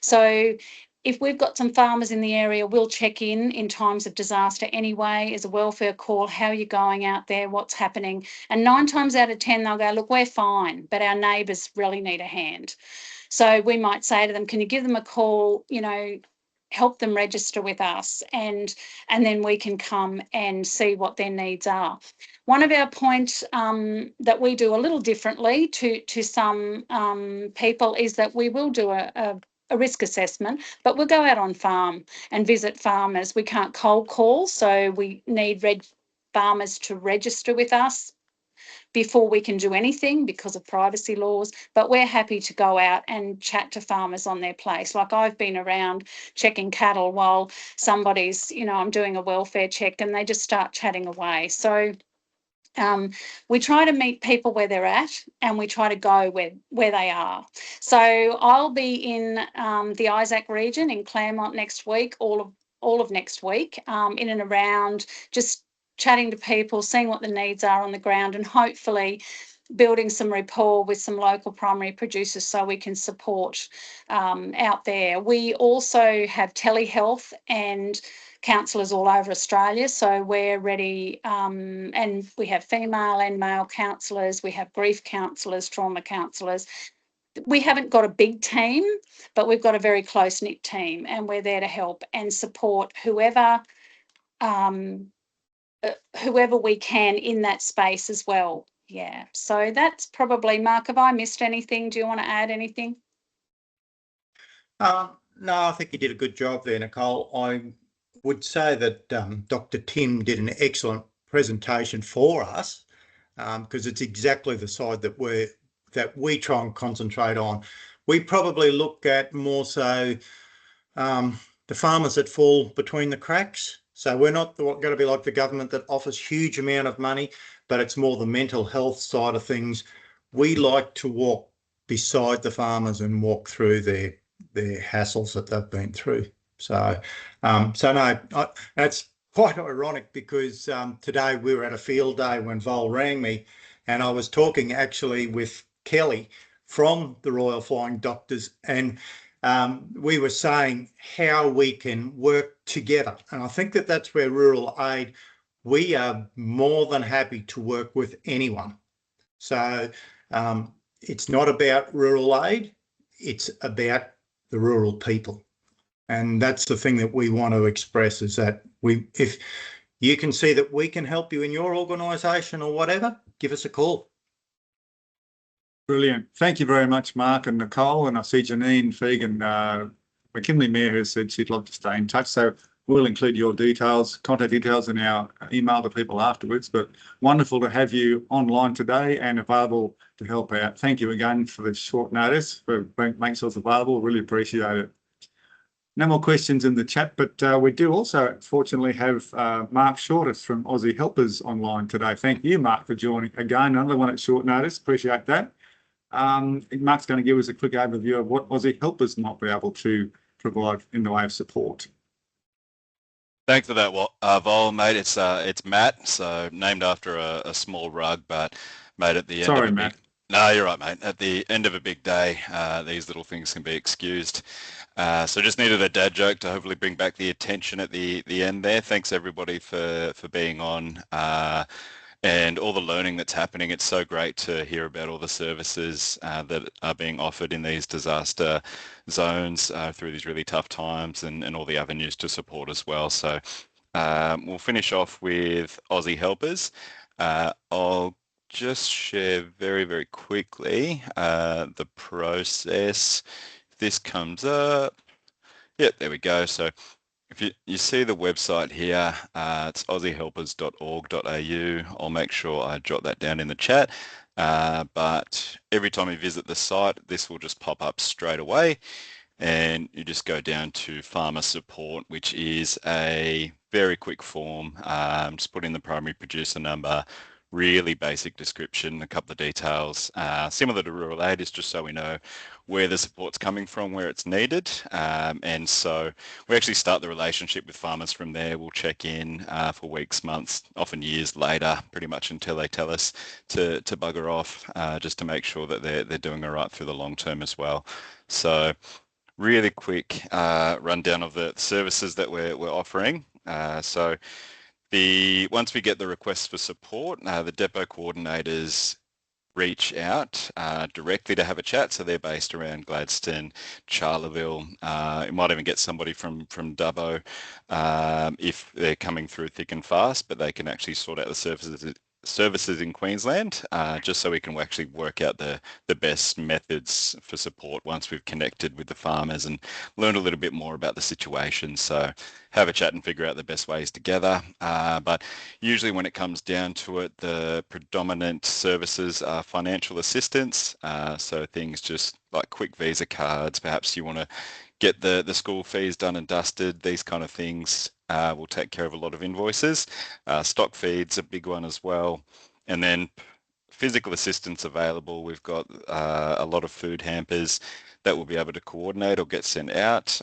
So if we've got some farmers in the area, we'll check in times of disaster anyway, as a welfare call. How are you going out there? What's happening? And 9 times out of 10, they'll go, look, we're fine, but our neighbours really need a hand. So we might say to them, can you give them a call, you know, help them register with us, and then we can come and see what their needs are. One of our points that we do a little differently to some people is that we will do a risk assessment, but we'll go out on farm and visit farmers. We can't cold call, so we need farmers to register with us before we can do anything because of privacy laws, but we're happy to go out and chat to farmers on their place. Like I've been around checking cattle while somebody's, you know, I'm doing a welfare check and they just start chatting away. So we try to meet people where they're at, and we try to go where they are. So I'll be in the Isaac region in Claremont next week, all of next week, in and around, just chatting to people, seeing what the needs are on the ground, and hopefully building some rapport with some local primary producers so we can support out there. We also have telehealth and counsellors all over Australia, so we're ready, and we have female and male counsellors, we have grief counsellors, trauma counsellors. We haven't got a big team, but we've got a very close-knit team, and we're there to help and support whoever we can in that space as well. Yeah, so that's probably, Mark, have I missed anything? Do you want to add anything? No, I think you did a good job there, Nicole. I would say that Dr. Tim did an excellent presentation for us, because it's exactly the side that we try and concentrate on. We probably look at more so the farmers that fall between the cracks. So we're not going to be like the government that offers huge amount of money, but it's more the mental health side of things. We like to walk beside the farmers and walk through their hassles that they've been through. So that's quite ironic, because today we were at a field day when Vol rang me, and I was talking actually with Kelly from the Royal Flying Doctors, and we were saying how we can work together. And I think that that's where rural aid, we are more than happy to work with anyone. So it's not about rural aid, it's about the rural people. And that's the thing that we want to express, is that if you can see that we can help you in your organisation or whatever, give us a call. Brilliant. Thank you very much, Mark and Nicole. And I see Janine Fegan, McKinley Mayor, has said she'd like to stay in touch. So we'll include your details, contact details in our email to people afterwards. But wonderful to have you online today and available to help out. Thank you again for the short notice, for making yourself available. Really appreciate it. No more questions in the chat, but we do also fortunately have Mark Shortest from Aussie Helpers online today. Thank you, Mark, for joining again. Another one at short notice. Appreciate that. Mark's going to give us a quick overview of what Aussie Helpers might be able to provide in the way of support. Thanks for that, Vol, mate. It's Matt, so named after a small rug, but mate, at the end. Sorry, Matt. No, you're right, mate. At the end of a big day, these little things can be excused. So just needed a dad joke to hopefully bring back the attention at the end there. Thanks everybody for being on and all the learning that's happening. It's so great to hear about all the services that are being offered in these disaster zones through these really tough times, and all the avenues to support as well. So we'll finish off with Aussie Helpers. I'll just share very, very quickly the process. This comes up. Yep, there we go. So if you see the website here, it's aussiehelpers.org.au. I'll make sure I jot that down in the chat. But every time you visit the site, this will just pop up straight away. And you just go down to farmer support, which is a very quick form. Just put in the primary producer number, really basic description, a couple of details, similar to rural aid, is just so we know where the support's coming from, where it's needed. And so we actually start the relationship with farmers from there. We'll check in for weeks, months, often years later, pretty much until they tell us to bugger off, just to make sure that they're doing all right through the long term as well. So really quick rundown of the services that we're offering. So once we get the requests for support, the depot coordinators reach out directly to have a chat. So they're based around Gladstone, Charleville. You might even get somebody from Dubbo if they're coming through thick and fast, but they can actually sort out the services in Queensland, just so we can actually work out the best methods for support once we've connected with the farmers and learned a little bit more about the situation. So have a chat and figure out the best ways together. But usually when it comes down to it, the predominant services are financial assistance. So things just like quick Visa cards, perhaps you want to get the school fees done and dusted, these kind of things. We'll take care of a lot of invoices. Stock feed's a big one as well. And then physical assistance available. We've got a lot of food hampers that we'll be able to coordinate or get sent out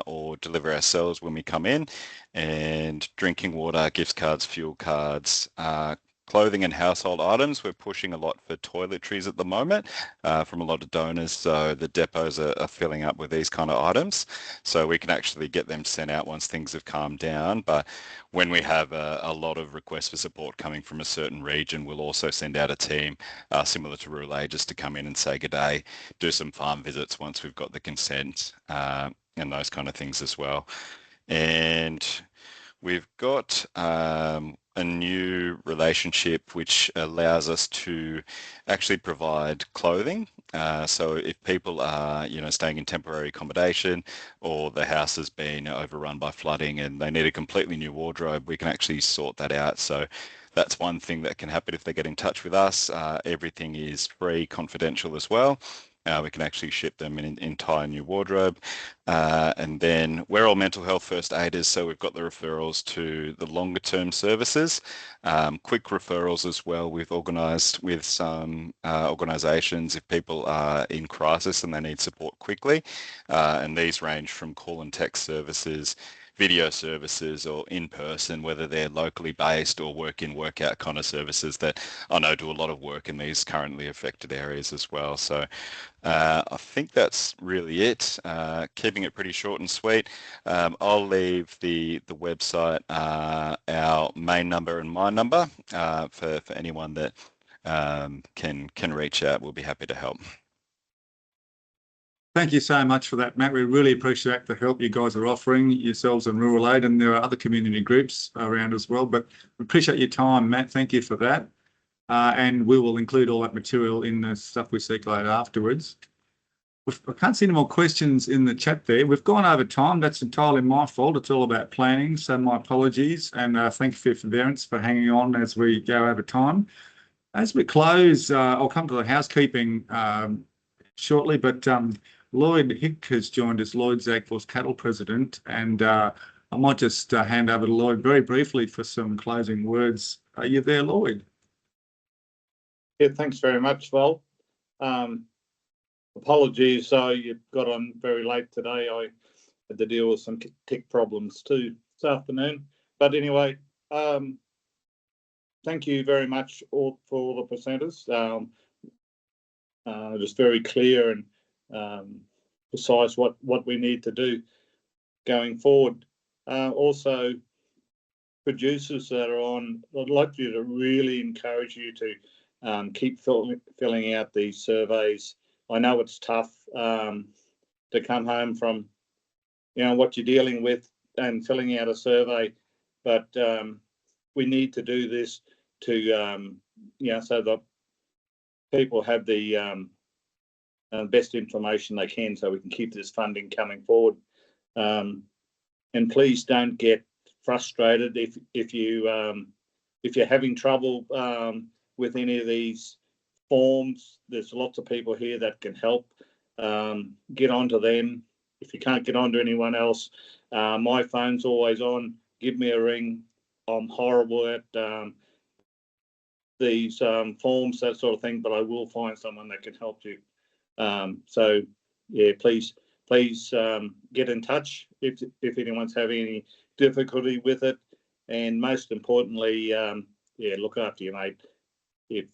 or deliver ourselves when we come in. And drinking water, gift cards, fuel cards, clothing and household items. We're pushing a lot for toiletries at the moment from a lot of donors. So the depots are filling up with these kind of items. So we can actually get them sent out once things have calmed down. But when we have a lot of requests for support coming from a certain region, we'll also send out a team similar to rural aid just to come in and say good day, do some farm visits once we've got the consent and those kind of things as well. And we've got a new relationship which allows us to actually provide clothing. So if people are, staying in temporary accommodation or the house has been overrun by flooding and they need a completely new wardrobe, we can actually sort that out. So that's one thing that can happen if they get in touch with us. Everything is free, confidential as well. We can actually ship them an entire new wardrobe. And then we're all mental health first aiders, so we've got the referrals to the longer term services, quick referrals as well. We've organised with some organisations if people are in crisis and they need support quickly. And these range from call and text services, video services, or in person, whether they're locally based or work in, work out kind of services that I know do a lot of work in these currently affected areas as well. So I think that's really it. Keeping it pretty short and sweet. I'll leave the website, our main number and my number for anyone that can reach out. We'll be happy to help. Thank you so much for that, Matt. We really appreciate the help you guys are offering yourselves and Rural Aid, and there are other community groups around as well. But we appreciate your time, Matt. Thank you for that. And we will include all that material in the stuff we circulate afterwards. I can't see any more questions in the chat there. We've gone over time. That's entirely my fault. It's all about planning, so my apologies. And thank you for your forbearance for hanging on as we go over time. As we close, I'll come to the housekeeping shortly, but Lloyd Hick has joined us, Lloyd's AgForce Cattle President, and I might just hand over to Lloyd very briefly for some closing words. Are you there, Lloyd? Yeah, thanks very much, Vol. Apologies, you got on very late today. I had to deal with some tech problems too this afternoon. But anyway, thank you very much for all the presenters. Just very clear and precise what we need to do going forward. Also, producers that are on, I'd like you to really encourage you to keep filling out these surveys. I know it's tough to come home from, what you're dealing with and filling out a survey, but we need to do this to, so that people have the best information they can, so we can keep this funding coming forward. And please don't get frustrated if you're having trouble with any of these forms. There's lots of people here that can help. Get onto them. If you can't get onto anyone else, my phone's always on. give me a ring. I'm horrible at these forms, that sort of thing, but I will find someone that can help you. So yeah, please get in touch if anyone's having any difficulty with it, and most importantly, yeah, look after your mate. If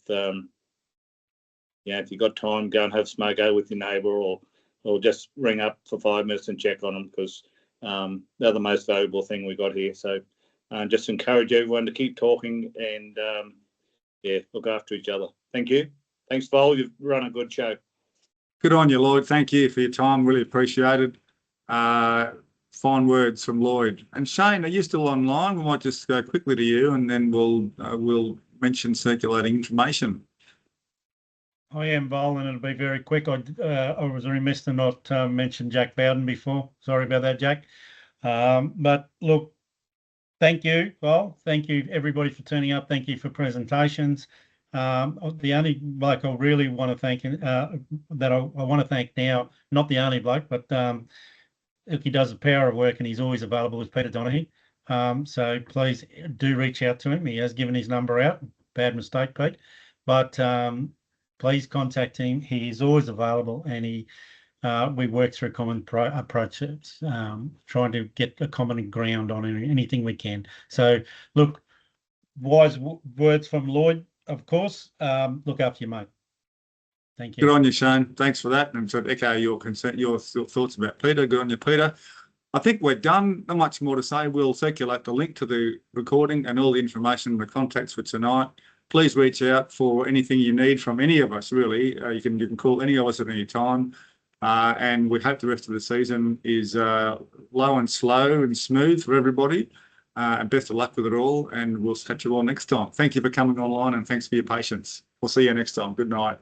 if you've got time, go and have a smoke out with your neighbour, or just ring up for 5 minutes and check on them, because they're the most valuable thing we got here. So just encourage everyone to keep talking and yeah, look after each other. Thank you. Thanks, Vol. You've run a good show. Good on you, Lloyd. Thank you for your time. Really appreciated. Fine words from Lloyd. And Shane, are you still online? We might just go quickly to you, and then we'll mention circulating information. I am, Vol, and it'll be very quick. I was remiss to not mention Jack Bowden before. Sorry about that, Jack. But look, thank you, Vol. Thank you, everybody, for turning up. Thank you for presentations. The only bloke I really want to thank, that I want to thank now, not the only bloke, but look, he does a power of work and he's always available, is Peter Donaghy. So please do reach out to him. He has given his number out. Bad mistake, Pete. But please contact him. He is always available, and we work through common approaches, trying to get a common ground on anything we can. So look, wise words from Lloyd, of course. Look after your mate. Thank you. Good on you, Shane. Thanks for that. And so echo your consent, your thoughts about Peter. Good on you, Peter. I think we're done. Not much more to say. We'll circulate the link to the recording and all the information and the contacts for tonight. Please reach out for anything you need from any of us, really. You can call any of us at any time. And we hope the rest of the season is low and slow and smooth for everybody. And best of luck with it all. And we'll catch you all next time. Thank you for coming online, and thanks for your patience. We'll see you next time. Good night.